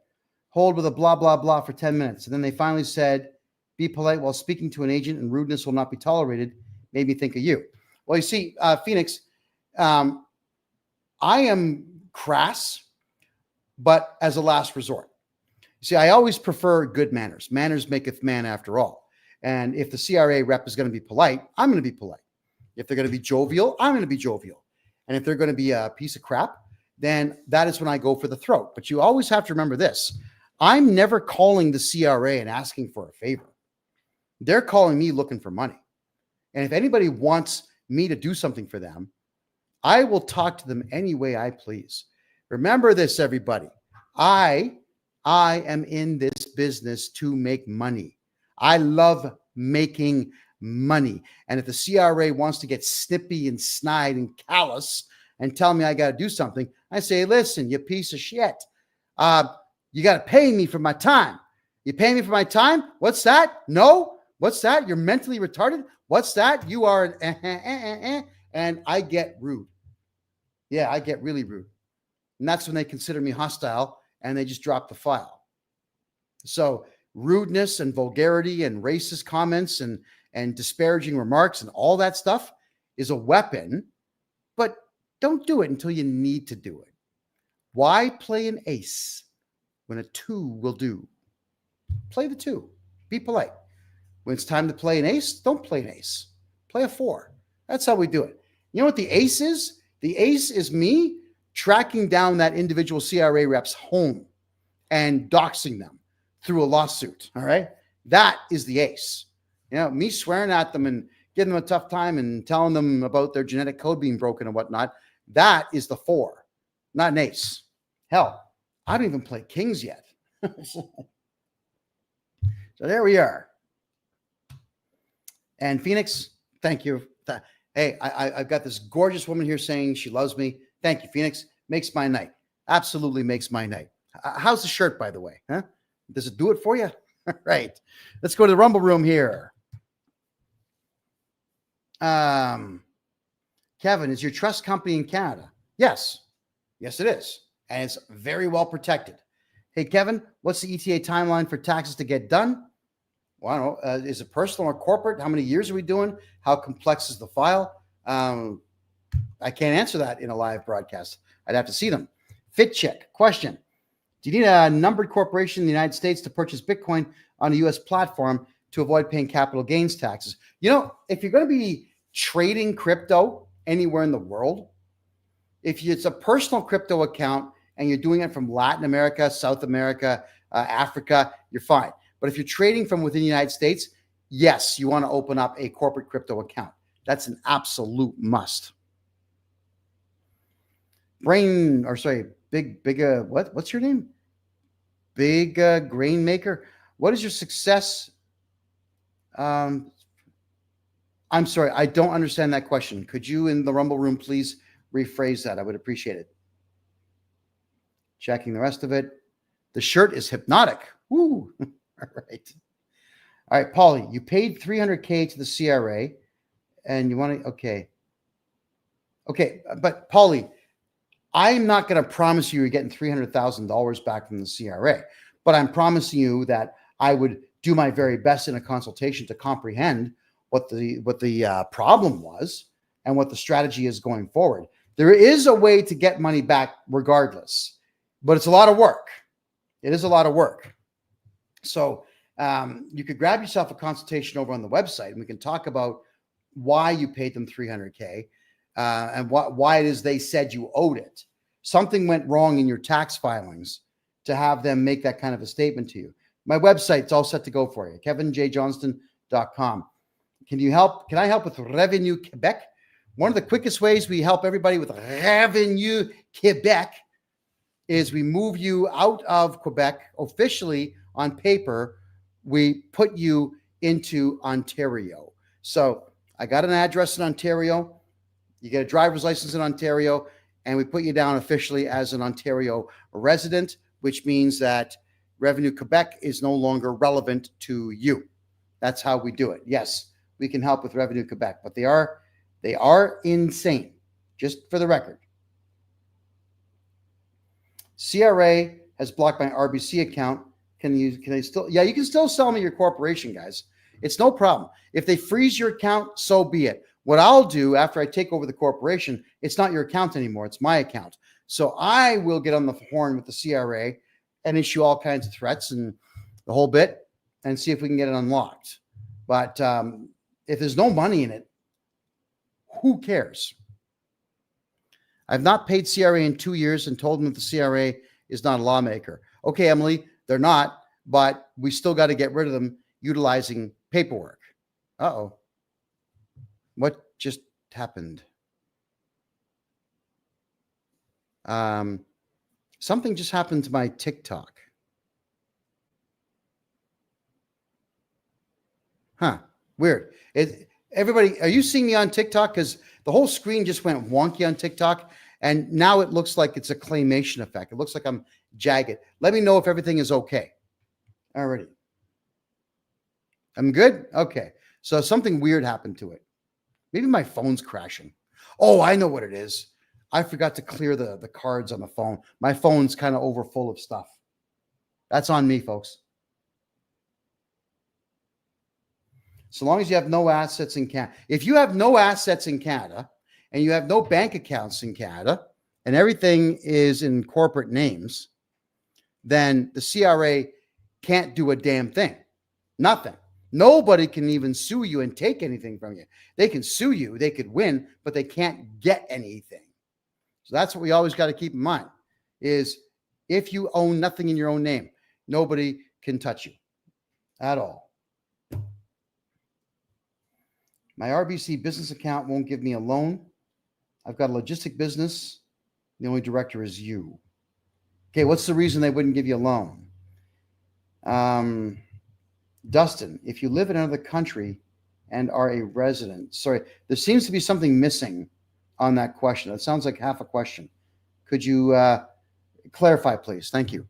hold with a blah, blah, blah for 10 minutes. And then they finally said, be polite while speaking to an agent and rudeness will not be tolerated. Made me think of you. Well, you see, Phoenix, I am crass, but as a last resort. You see, I always prefer good manners. Manners maketh man after all. And if the CRA rep is going to be polite, I'm going to be polite. If they're going to be jovial, I'm going to be jovial. And if they're going to be a piece of crap, then that is when I go for the throat. But you always have to remember this. I'm never calling the CRA and asking for a favor. They're calling me looking for money. And if anybody wants me to do something for them, I will talk to them any way I please. Remember this, everybody. I am in this business to make money. I love making money. And if the CRA wants to get snippy and snide and callous and tell me I got to do something, I say, listen, you piece of shit. You got to pay me for my time. You pay me for my time? What's that? No? What's that? You're mentally retarded? What's that? You are an and I get rude. Yeah, I get really rude. And that's when they consider me hostile and they just drop the file. So rudeness and vulgarity and racist comments and disparaging remarks and all that stuff is a weapon, but don't do it until you need to do it. Why play an ace when a 2 will do? Play the 2. Be polite. When it's time to play an ace, don't play an ace. Play a 4. That's how we do it. You know what the ace is? The ace is me tracking down that individual CRA rep's home and doxing them through a lawsuit. All right. That is the ace. You know, me swearing at them and giving them a tough time and telling them about their genetic code being broken and whatnot. That is the 4, not an ace. Hell, I don't even play kings yet. So there we are. And Phoenix, thank you. Hey, I've got this gorgeous woman here saying she loves me. Thank you, Phoenix. Makes my night. Absolutely makes my night. How's the shirt, by the way? Huh? Does it do it for you? All right. Let's go to the Rumble room here. Kevin, is your trust company in Canada? Yes. Yes, it is. And it's very well protected. Hey, Kevin, what's the ETA timeline for taxes to get done? Well, I don't know. Is it personal or corporate? How many years are we doing? How complex is the file? I can't answer that in a live broadcast. I'd have to see them. Fit check. Question. Do you need a numbered corporation in the United States to purchase Bitcoin on a U.S. platform to avoid paying capital gains taxes? You know, if you're going to be trading crypto anywhere in the world, if it's a personal crypto account and you're doing it from Latin America, South America, Africa, you're fine. But if you're trading from within the United States, yes, you want to open up a corporate crypto account. That's an absolute must. What's your name? Big grain maker. What is your success? I'm sorry, I don't understand that question. Could you in the Rumble room please rephrase that? I would appreciate it. Checking the rest of it. The shirt is hypnotic. Woo. All right. All right, Paulie, you paid $300K to the CRA and you want to, okay. But Paulie, I'm not going to promise you you're getting $300,000 back from the CRA, but I'm promising you that I would do my very best in a consultation to comprehend what the problem was and what the strategy is going forward. There is a way to get money back regardless, but it's a lot of work. It is a lot of work. So you could grab yourself a consultation over on the website and we can talk about why you paid them $300K and why it is they said you owed it. Something went wrong in your tax filings to have them make that kind of a statement to you. My website's all set to go for you, kevinjjohnston.com. Can I help with Revenue Quebec? One of the quickest ways we help everybody with Revenue Quebec is we move you out of Quebec officially on paper. We put you into Ontario. So I got an address in Ontario. You get a driver's license in Ontario, and we put you down officially as an Ontario resident, which means that Revenue Quebec is no longer relevant to you. That's how we do it. Yes, we can help with Revenue Quebec, but they are insane, just for the record. CRA has blocked my RBC account. Can they still? Yeah, you can still sell me your corporation, guys. It's no problem. If they freeze your account, so be it. What I'll do after I take over the corporation, it's not your account anymore. It's my account. So I will get on the horn with the CRA and issue all kinds of threats and the whole bit and see if we can get it unlocked. But if there's no money in it, who cares? I've not paid CRA in 2 years and told them that the CRA is not a lawmaker. Okay, Emily, They're not, but we still got to get rid of them utilizing paperwork. Uh-oh. What just happened? Something just happened to my TikTok. Huh. Weird. Everybody, are you seeing me on TikTok? Because the whole screen just went wonky on TikTok, and now it looks like it's a claymation effect. It looks like I'm jagged. Let me know if everything is okay. Alrighty. I'm good? Okay. So something weird happened to it. Maybe my phone's crashing. Oh, I know what it is. I forgot to clear the cards on the phone. My phone's kind of over full of stuff. That's on me, folks. So long as you have no assets in Canada. If you have no assets in Canada and you have no bank accounts in Canada and everything is in corporate names, then the CRA can't do a damn thing. Nothing. Nobody can even sue you and take anything from you. They can sue you, they could win, but they can't get anything. So that's what we always got to keep in mind is if you own nothing in your own name, nobody can touch you at all. My RBC business account won't give me a loan. I've got a logistic business. The only director is you. Okay, what's the reason they wouldn't give you a loan? Dustin, if you live in another country and are a resident, sorry, there seems to be something missing on that question. That sounds like half a question. Could you clarify, please? Thank you.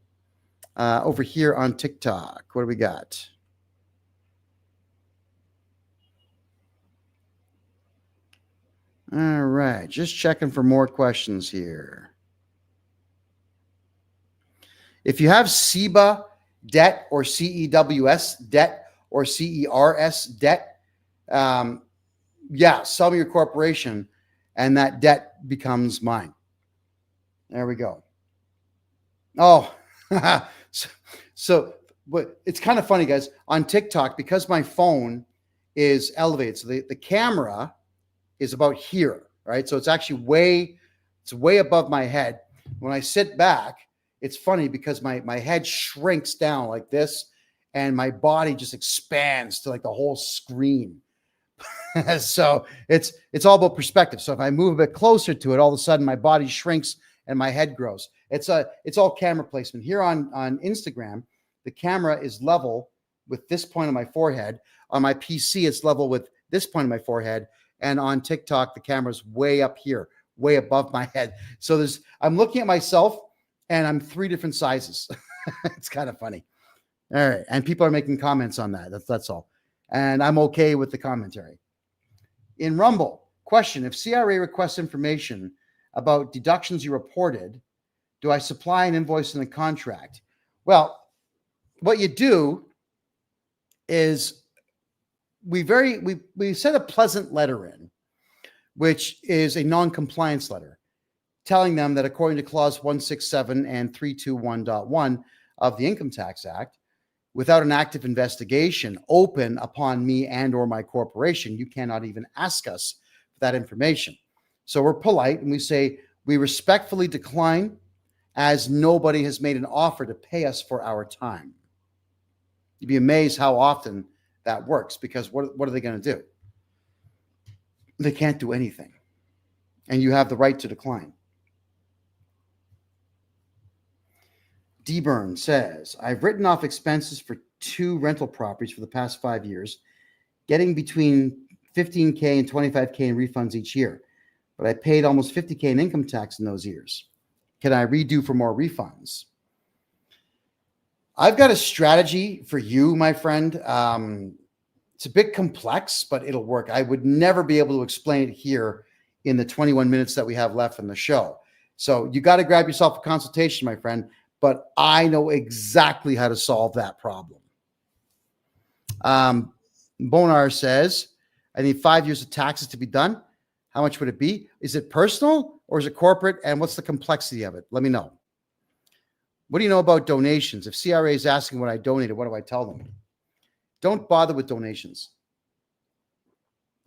Over here on TikTok, what do we got? All right, just checking for more questions here. If you have CEBA debt or CEWS debt or CERS debt, yeah, sell me your corporation and that debt becomes mine. There we go. Oh, so but it's kind of funny, guys. On TikTok, because my phone is elevated, so the camera is about here, right? So it's actually way above my head. When I sit back, it's funny because my head shrinks down like this and my body just expands to like the whole screen. So it's all about perspective. So if I move a bit closer to it, all of a sudden my body shrinks and my head grows. It's all camera placement. Here on Instagram, the camera is level with this point on my forehead. On my PC, it's level with this point on my forehead. And on TikTok, the camera's way up here, way above my head. So I'm looking at myself and I'm 3 different sizes. It's kind of funny. All right. And people are making comments on that. That's all. And I'm okay with the commentary. In Rumble, question, if CRA requests information about deductions you reported, do I supply an invoice in the contract? Well, what you do is we sent a pleasant letter in, which is a non-compliance letter, telling them that according to clause 167 and 321.1 of the Income Tax Act, without an active investigation open upon me and or my corporation, you cannot even ask us for that information. So we're polite and we say, we respectfully decline as nobody has made an offer to pay us for our time. You'd be amazed how often that works because what are they going to do? They can't do anything. And you have the right to decline. D-Burn says, I've written off expenses for 2 rental properties for the past 5 years, getting between $15K and $25K in refunds each year. But I paid almost $50K in income tax in those years. Can I redo for more refunds? I've got a strategy for you, my friend. It's a bit complex, but it'll work. I would never be able to explain it here in the 21 minutes that we have left in the show. So you got to grab yourself a consultation, my friend. But I know exactly how to solve that problem. Bonar says, I need 5 years of taxes to be done. How much would it be? Is it personal or is it corporate? And what's the complexity of it? Let me know. What do you know about donations? If CRA is asking what I donated, what do I tell them? Don't bother with donations.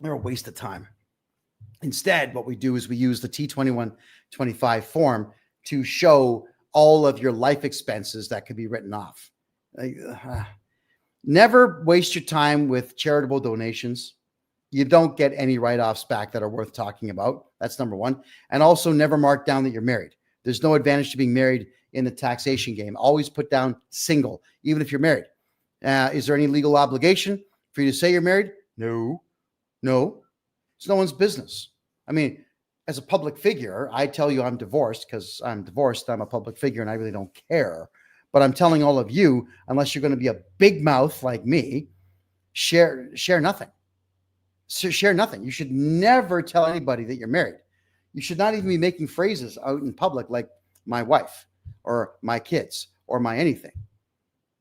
They're a waste of time. Instead, what we do is we use the T2125 form to show all of your life expenses that could be written off. Never waste your time with charitable donations. You don't get any write-offs back that are worth talking about. That's number one. And also never mark down that you're married. There's no advantage to being married in the taxation game. Always put down single, even if you're married. Is there any legal obligation for you to say you're married? No. It's no one's business. I mean, as a public figure, I tell you I'm divorced because I'm divorced. I'm a public figure and I really don't care. But I'm telling all of you, unless you're going to be a big mouth like me, share nothing. So share nothing. You should never tell anybody that you're married. You should not even be making phrases out in public like my wife or my kids or my anything.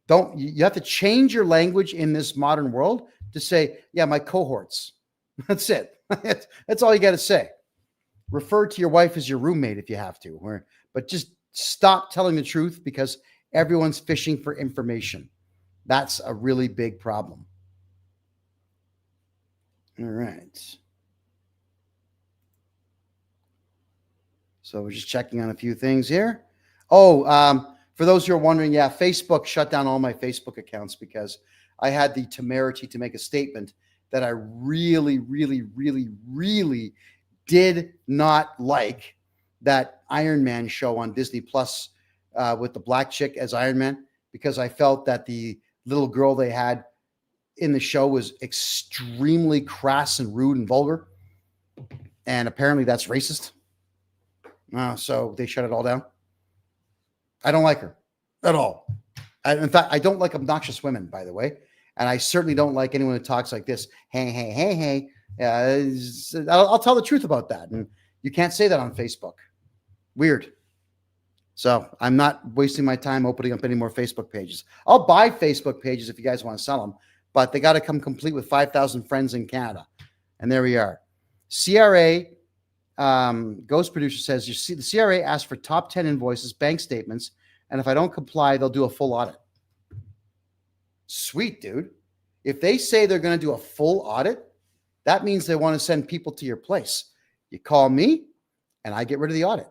You have to change your language in this modern world to say, yeah, my cohorts. That's it. That's all you got to say. Refer to your wife as your roommate if you have to, but just stop telling the truth because everyone's fishing for information. That's a really big problem. All right. So we're just checking on a few things here. For those who are wondering, yeah, Facebook shut down all my Facebook accounts because I had the temerity to make a statement that I really, really, really, really did not like that Iron Man show on Disney Plus with the black chick as Iron Man, because I felt that the little girl they had in the show was extremely crass and rude and vulgar. And apparently that's racist. So they shut it all down. I don't like her at all. In fact, I don't like obnoxious women, by the way. And I certainly don't like anyone who talks like this. Hey. I'll tell the truth about that. And you can't say that on Facebook. Weird. So I'm not wasting my time opening up any more Facebook pages. I'll buy Facebook pages if you guys want to sell them, but they got to come complete with 5,000 friends in Canada. And there we are. CRA, Ghost Producer says, the CRA asked for top 10 invoices, bank statements, and if I don't comply, they'll do a full audit. Sweet, dude. If they say they're going to do a full audit, that means they want to send people to your place. You call me, and I get rid of the audit.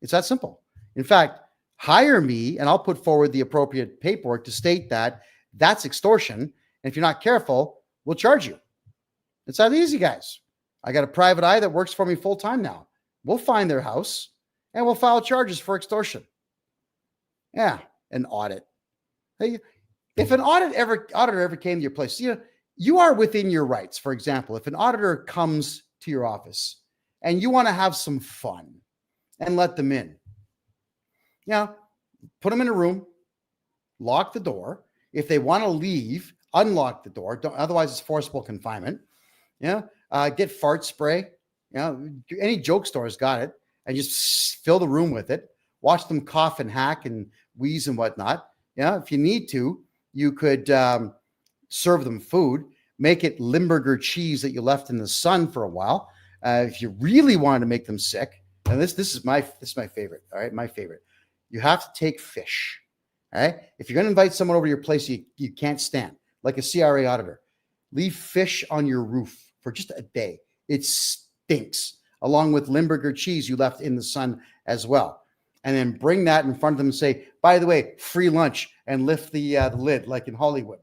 It's that simple. In fact, hire me, and I'll put forward the appropriate paperwork to state that that's extortion. And if you're not careful, we'll charge you. It's that easy, guys. I got a private eye that works for me full time now. We'll find their house, and we'll file charges for extortion. Yeah, an audit. Hey, if an auditor ever came to your place, you are within your rights. For example, if an auditor comes to your office and you want to have some fun and let them in, put them in a room, lock the door. If they want to leave, unlock the door. Otherwise, it's forcible confinement. Get fart spray. Any joke store's got it, and just fill the room with it. Watch them cough and hack and wheeze and whatnot. If you need to, you could serve them food. Make it Limburger cheese that you left in the sun for a while. If you really wanted to make them sick, and this is my favorite. All right, my favorite. You have to take fish. All right. If you're going to invite someone over to your place, you can't stand, like a CRA auditor. Leave fish on your roof for just a day. It stinks, along with Limburger cheese you left in the sun as well. And then bring that in front of them and say, by the way, free lunch, and lift the lid like in Hollywood.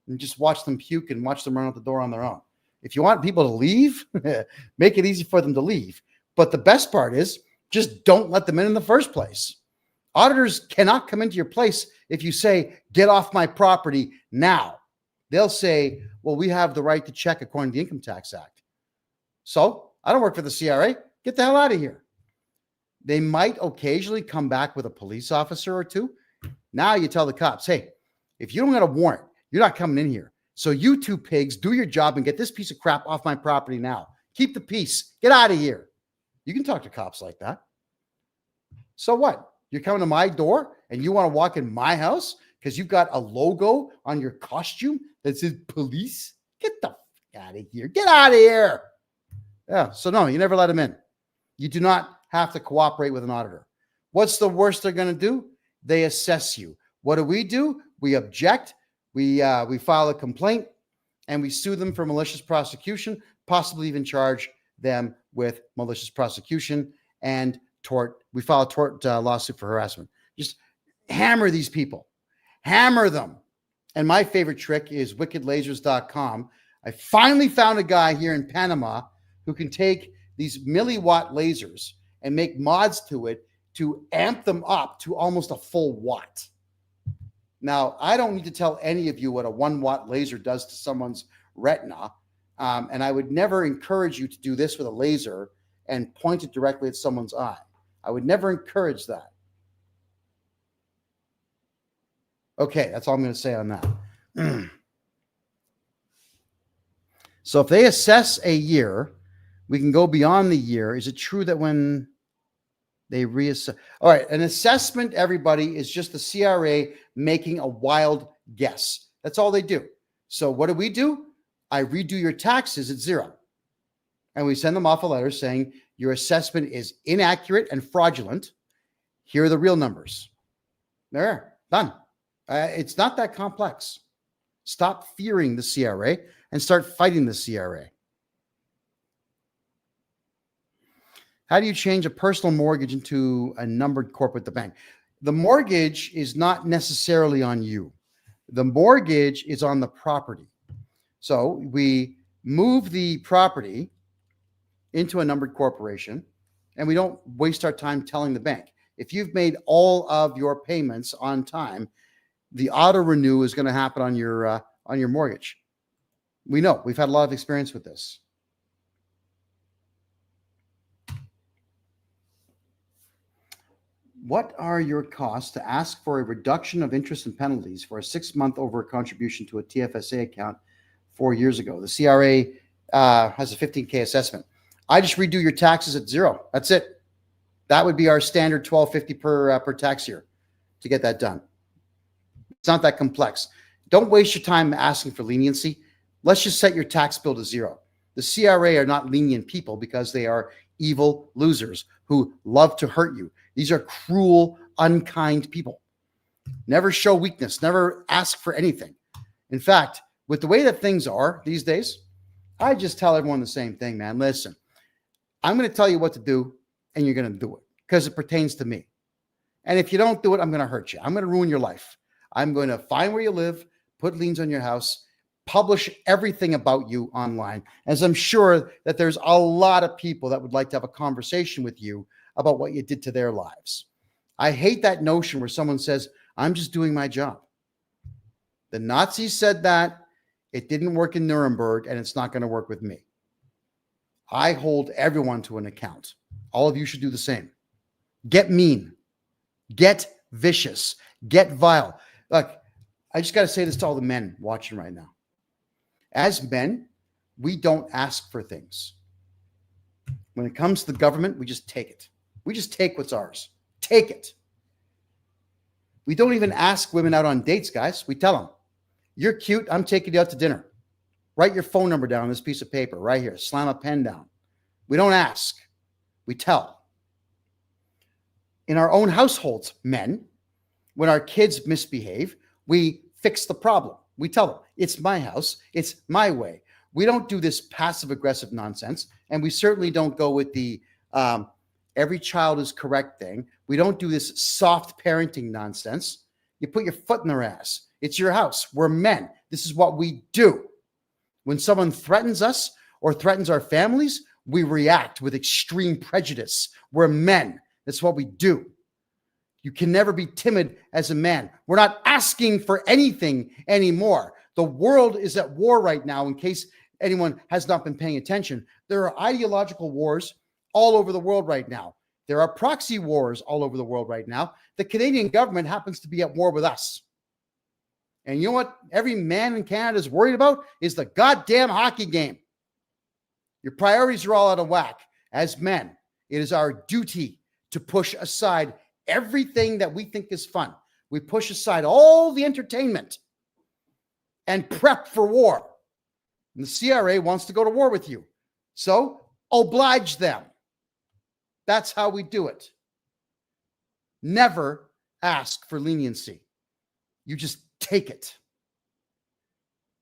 And just watch them puke and watch them run out the door on their own. If you want people to leave, make it easy for them to leave. But the best part is just don't let them in the first place. Auditors cannot come into your place if you say, get off my property now. They'll say, well, we have the right to check according to the Income Tax Act. So I don't work for the CRA. Get the hell out of here. They might occasionally come back with a police officer or two. Now you tell the cops, hey, if you don't get a warrant, you're not coming in here. So you two pigs, do your job and get this piece of crap off my property now. Keep the peace. Get out of here. You can talk to cops like that. So what? You're coming to my door and you want to walk in my house because you've got a logo on your costume that says police? Get the fuck out of here. Get out of here. Yeah. So no, you never let them in. You do not have to cooperate with an auditor. What's the worst they're going to do? They assess you. What do? We object. We file a complaint and we sue them for malicious prosecution, possibly even charge them with malicious prosecution and tort. We file a tort lawsuit for harassment. Just hammer these people. Hammer them. And my favorite trick is wickedlasers.com. I finally found a guy here in Panama who can take these milliwatt lasers and make mods to it to amp them up to almost a full watt. Now, I don't need to tell any of you what a 1 watt laser does to someone's retina. And I would never encourage you to do this with a laser and point it directly at someone's eye. I would never encourage that. Okay, that's all I'm going to say on that. So if they assess a year, we can go beyond the year. Is it true that when they reassess? All right, an assessment, everybody, is just the CRA making a wild guess. That's all they do. So what do? I redo your taxes at 0. And we send them off a letter saying your assessment is inaccurate and fraudulent. Here are the real numbers. There, done. It's not that complex. Stop fearing the CRA and start fighting the CRA. How do you change a personal mortgage into a numbered corporate at the bank? The mortgage is not necessarily on you. The mortgage is on the property. So we move the property into a numbered corporation, and we don't waste our time telling the bank. If you've made all of your payments on time, the auto renew is going to happen on your mortgage. We know. We've had a lot of experience with this. What are your costs to ask for a reduction of interest and penalties for a 6-month over contribution to a TFSA account 4 years ago? The CRA has a $15K assessment. I just redo your taxes at 0. That's it. That would be our standard $1,250 per tax year to get that done. It's not that complex. Don't waste your time asking for leniency. Let's just set your tax bill to 0. The CRA are not lenient people because they are evil losers who love to hurt you. These are cruel, unkind people. Never show weakness. Never ask for anything. In fact, with the way that things are these days, I just tell everyone the same thing, man. Listen, I'm going to tell you what to do, and you're going to do it because it pertains to me. And if you don't do it, I'm going to hurt you. I'm going to ruin your life. I'm going to find where you live, put liens on your house, publish everything about you online, as I'm sure that there's a lot of people that would like to have a conversation with you about what you did to their lives. I hate that notion where someone says, I'm just doing my job. The Nazis said that. It didn't work in Nuremberg, and it's not going to work with me. I hold everyone to an account. All of you should do the same. Get mean. Get vicious. Get vile. Look, I just got to say this to all the men watching right now. As men, we don't ask for things. When it comes to the government, we just take it. We just take what's ours. Take it. We don't even ask women out on dates, guys. We tell them, you're cute. I'm taking you out to dinner. Write your phone number down on this piece of paper right here. Slam a pen down. We don't ask. We tell. In our own households, men, when our kids misbehave, we fix the problem. We tell them, it's my house. It's my way. We don't do this passive-aggressive nonsense, and we certainly don't go with the every child is correct thing. We don't do this soft parenting nonsense. You put your foot in their ass. It's your house. We're men. This is what we do. When someone threatens us or threatens our families, we react with extreme prejudice. We're men. That's what we do. You can never be timid as a man. We're not asking for anything anymore. The world is at war right now, in case anyone has not been paying attention. There are ideological wars all over the world right now. There are proxy wars all over the world right now. The Canadian government happens to be at war with us. And you know what every man in Canada is worried about is the goddamn hockey game. Your priorities are all out of whack. As men, it is our duty to push aside everything that we think is fun. We push aside all the entertainment and prep for war. And the CRA wants to go to war with you. So oblige them. That's how we do it. Never ask for leniency. You just take it.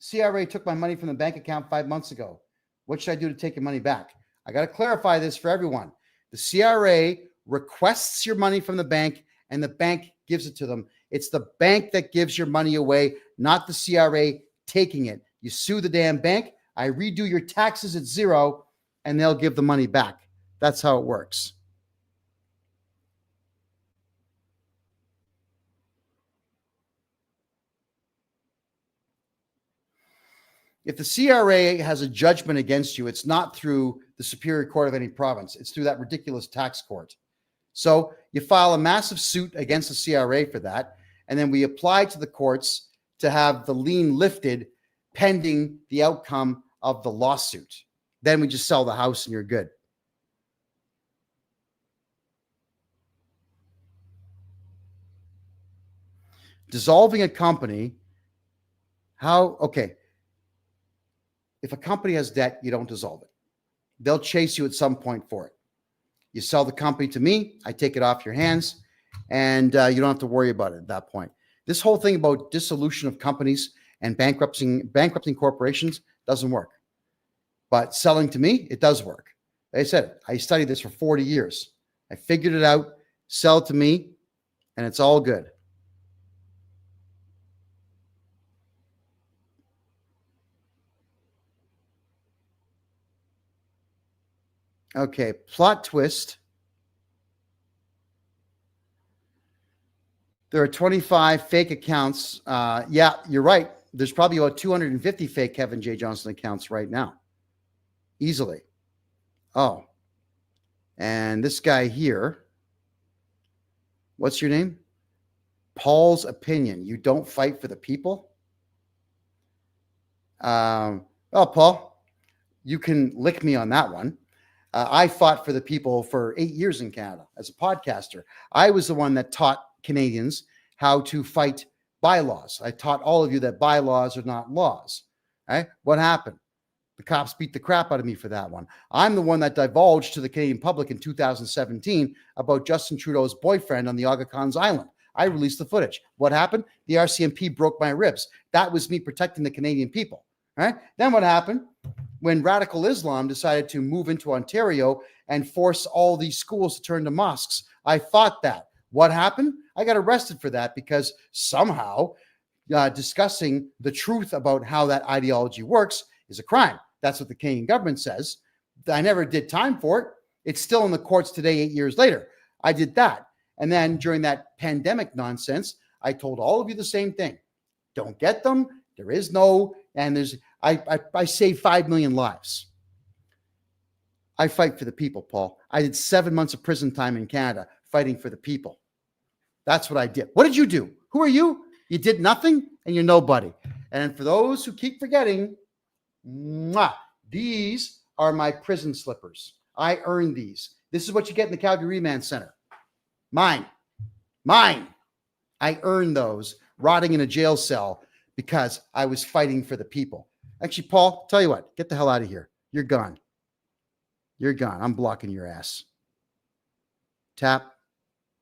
CRA took my money from the bank account 5 months ago. What should I do to take your money back? I got to clarify this for everyone. The CRA requests your money from the bank, and the bank gives it to them. It's the bank that gives your money away, not the CRA taking it. You sue the damn bank, I redo your taxes at zero, and they'll give the money back. That's how it works. If the CRA has a judgment against you, it's not through the Superior Court of any province. It's through that ridiculous tax court. So you file a massive suit against the CRA for that, and then we apply to the courts to have the lien lifted pending the outcome of the lawsuit. Then we just sell the house and you're good. Dissolving a company, okay. If a company has debt, you don't dissolve it. They'll chase you at some point for it. You sell the company to me, I take it off your hands, and you don't have to worry about it at that point. This whole thing about dissolution of companies and bankrupting corporations doesn't work. But selling to me, it does work. Like I said, I studied this for 40 years. I figured it out, sell it to me, and it's all good. Okay, plot twist. There are 25 fake accounts. Yeah, you're right. There's probably about 250 fake Kevin J. Johnston accounts right now. Easily. Oh. And this guy here, what's your name? Paul's Opinion. You don't fight for the people? Oh, Paul, you can lick me on that one. I fought for the people for 8 years in Canada as a podcaster. I was the one that taught Canadians how to fight bylaws. I taught all of you that bylaws are not laws. Right? What happened? The cops beat the crap out of me for that one. I'm the one that divulged to the Canadian public in 2017 about Justin Trudeau's boyfriend on the Aga Khan's Island. I released the footage. What happened? The RCMP broke my ribs. That was me protecting the Canadian people. Right? Then what happened? When radical Islam decided to move into Ontario and force all these schools to turn to mosques, I fought that. What happened? I got arrested for that because somehow discussing the truth about how that ideology works is a crime. That's what the Canadian government says. I never did time for it. It's still in the courts today, 8 years later. I did that. And then during that pandemic nonsense, I told all of you the same thing. Don't get them. There is no, and there's, I saved 5 million lives. I fight for the people, Paul. I did 7 months of prison time in Canada fighting for the people. That's what I did. What did you do? Who are you? You did nothing and you're nobody. And for those who keep forgetting, these are my prison slippers. I earned these. This is what you get in the Calgary Remand Center. Mine. I earned those rotting in a jail cell because I was fighting for the people. Actually, Paul, tell you what, get the hell out of here. You're gone. You're gone. I'm blocking your ass. Tap,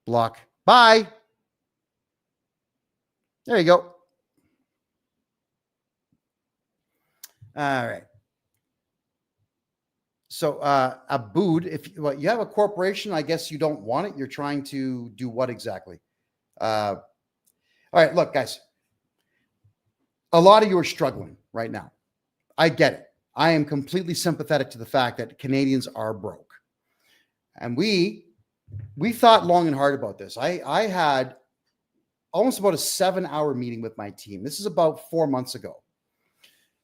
block, bye. There you go. All right. So, Abood, if you have a corporation, I guess you don't want it. You're trying to do what exactly? All right, look, guys. A lot of you are struggling right now. I get it. I am completely sympathetic to the fact that Canadians are broke. And we thought long and hard about this. I had almost about a 7-hour meeting with my team. This is about 4 months ago.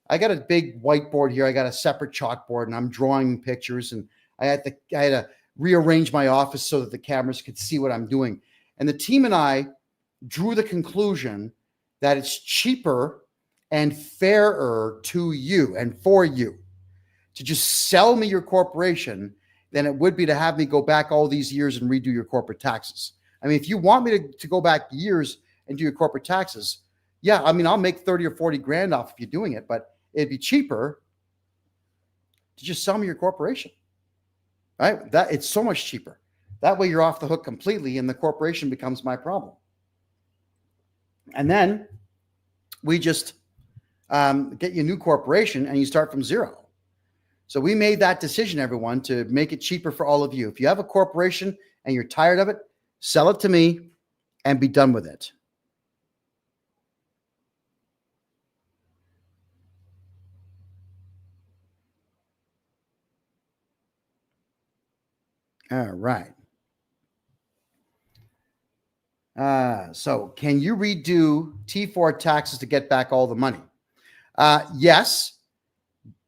I got a big whiteboard here. I got a separate chalkboard and I'm drawing pictures, and I had to rearrange my office so that the cameras could see what I'm doing. And the team and I drew the conclusion that it's cheaper and fairer to you and for you to just sell me your corporation than it would be to have me go back all these years and redo your corporate taxes. I mean, if you want me to go back years and do your corporate taxes, yeah, I mean, I'll make 30 or 40 grand off if you're doing it, but it'd be cheaper to just sell me your corporation, right? That it's so much cheaper. That way you're off the hook completely and the corporation becomes my problem. And then we just get you a new corporation and you start from zero. So we made that decision, everyone, to make it cheaper for all of you. If you have a corporation and you're tired of it, sell it to me and be done with it. All right. So can you redo T4 taxes to get back all the money? Yes,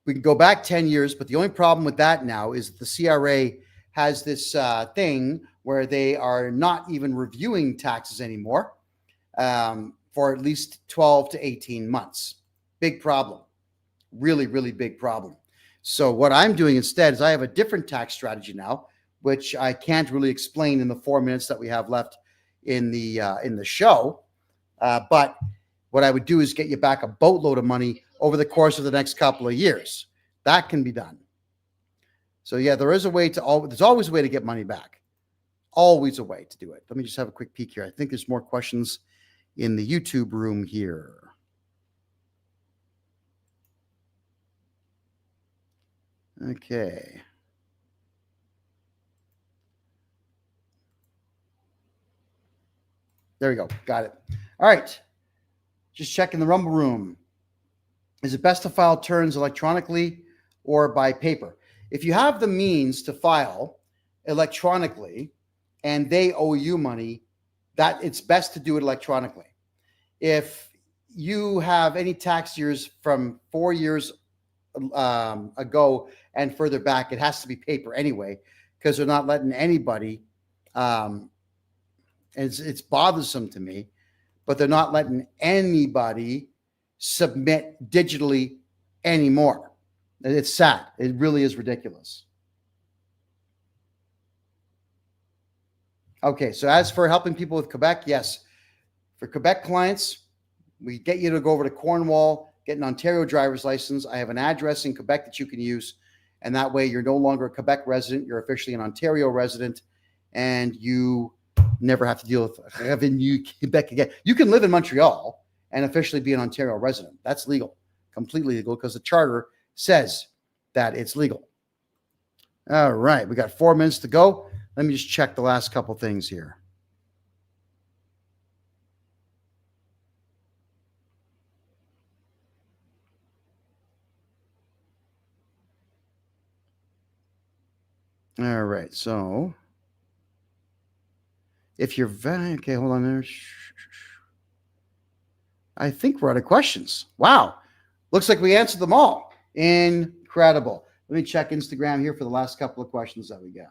we can go back 10 years, but the only problem with that now is that the CRA has this thing where they are not even reviewing taxes anymore for at least 12 to 18 months. Big problem. Really, really big problem. So what I'm doing instead is I have a different tax strategy now, which I can't really explain in the 4 minutes that we have left in the show. But what I would do is get you back a boatload of money over the course of the next couple of years. That can be done. So yeah, there's always a way to get money back. Always a way to do it. Let me just have a quick peek here. I think there's more questions in the YouTube room here. Okay. There we go. Got it. All right. Just checking the Rumble room. Is it best to file returns electronically or by paper? If you have the means to file electronically and they owe you money, that it's best to do it electronically. If you have any tax years from 4 years ago and further back, it has to be paper anyway, because they're not letting anybody, it's bothersome to me, but they're not letting anybody submit digitally anymore. It's sad. It really is ridiculous. Okay, so as for helping people with Quebec, yes. For Quebec clients, we get you to go over to Cornwall, get an Ontario driver's license. I have an address in Quebec that you can use, and that way you're no longer a Quebec resident. You're officially an Ontario resident, and you never have to deal with having Quebec again. You can live in Montreal and officially be an Ontario resident. That's legal, completely legal, because the charter says that it's legal. All right, we got 4 minutes to go. Let me just check the last couple things here. All right, so if you're okay, hold on there. I think we're out of questions. Wow. Looks like we answered them all. Incredible. Let me check Instagram here for the last couple of questions that we got.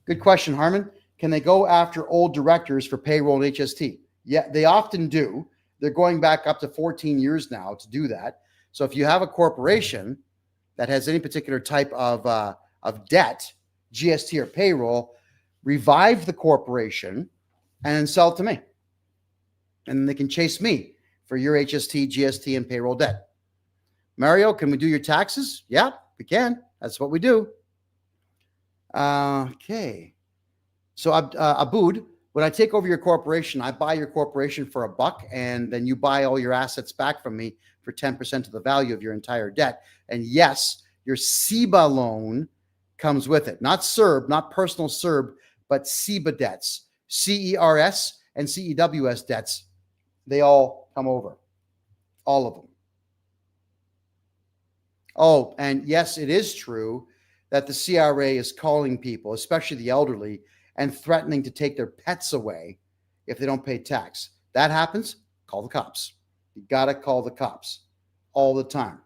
Good question, Harmon. Can they go after old directors for payroll and HST? Yeah, they often do. They're going back up to 14 years now to do that. So if you have a corporation that has any particular type of debt, GST or payroll, revive the corporation and then sell it to me. And they can chase me for your HST, GST, and payroll debt. Mario, can we do your taxes? Yeah, we can. That's what we do. Okay. So Abood, when I take over your corporation, I buy your corporation for $1, and then you buy all your assets back from me for 10% of the value of your entire debt. And yes, your CEBA loan comes with it. Not CERB, not personal CERB, but CEBA debts, CERS and CEWS debts. They all come over. All of them. Oh, and yes, it is true that the CRA is calling people, especially the elderly, and threatening to take their pets away if they don't pay tax. That happens, call the cops. You got to call the cops all the time.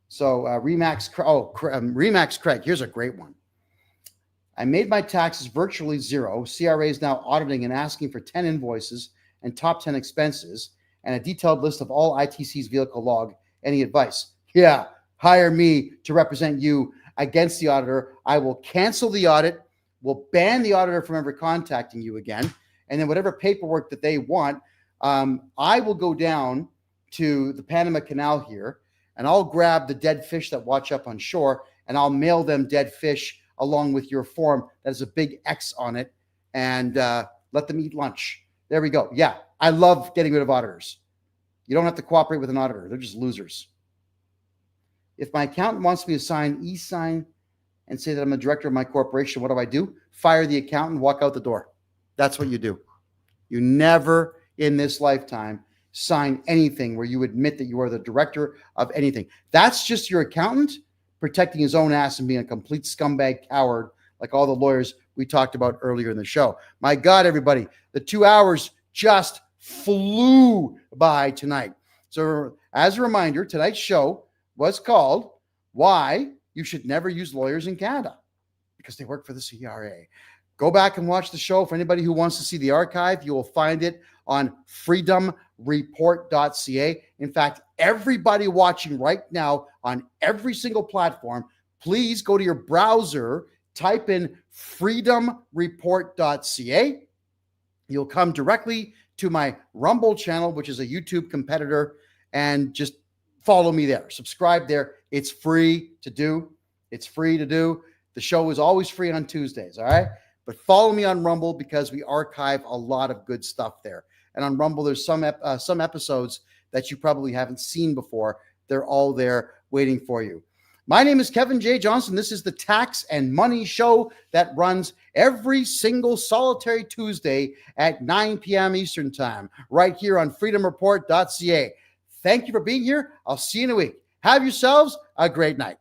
So Remax Craig, here's a great one. I made my taxes virtually zero. CRA is now auditing and asking for 10 invoices and top 10 expenses and a detailed list of all ITC's vehicle log. Any advice? Yeah, hire me to represent you against the auditor. I will cancel the audit, will ban the auditor from ever contacting you again, and then whatever paperwork that they want, I will go down to the Panama Canal here, and I'll grab the dead fish that watch up on shore, and I'll mail them dead fish along with your form that has a big X on it, and let them eat lunch. There we go. Yeah, I love getting rid of auditors. You don't have to cooperate with an auditor. They're just losers. If my accountant wants me to sign e-sign and say that I'm the director of my corporation, what do I do? Fire the accountant, walk out the door. That's what you do. You never in this lifetime sign anything where you admit that you are the director of anything. That's just your accountant protecting his own ass and being a complete scumbag coward like all the lawyers we talked about earlier in the show. My God, everybody, the 2 hours just flew by tonight. So as a reminder, tonight's show was called Why You Should Never Use Lawyers in Canada, because they work for the CRA. Go back and watch the show. For anybody who wants to see the archive, you will find it on freedomreport.ca. In fact, everybody watching right now on every single platform, please go to your browser, type in freedomreport.ca. You'll come directly to my Rumble channel, which is a YouTube competitor, and just follow me there. Subscribe there. It's free to do. It's free to do. The show is always free on Tuesdays, all right? But follow me on Rumble because we archive a lot of good stuff there. And on Rumble, there's some episodes that you probably haven't seen before. They're all there waiting for you. My name is Kevin J. Johnston. This is the Tax and Money Show that runs every single solitary Tuesday at 9 p.m. Eastern Time, right here on freedomreport.ca. Thank you for being here. I'll see you in a week. Have yourselves a great night.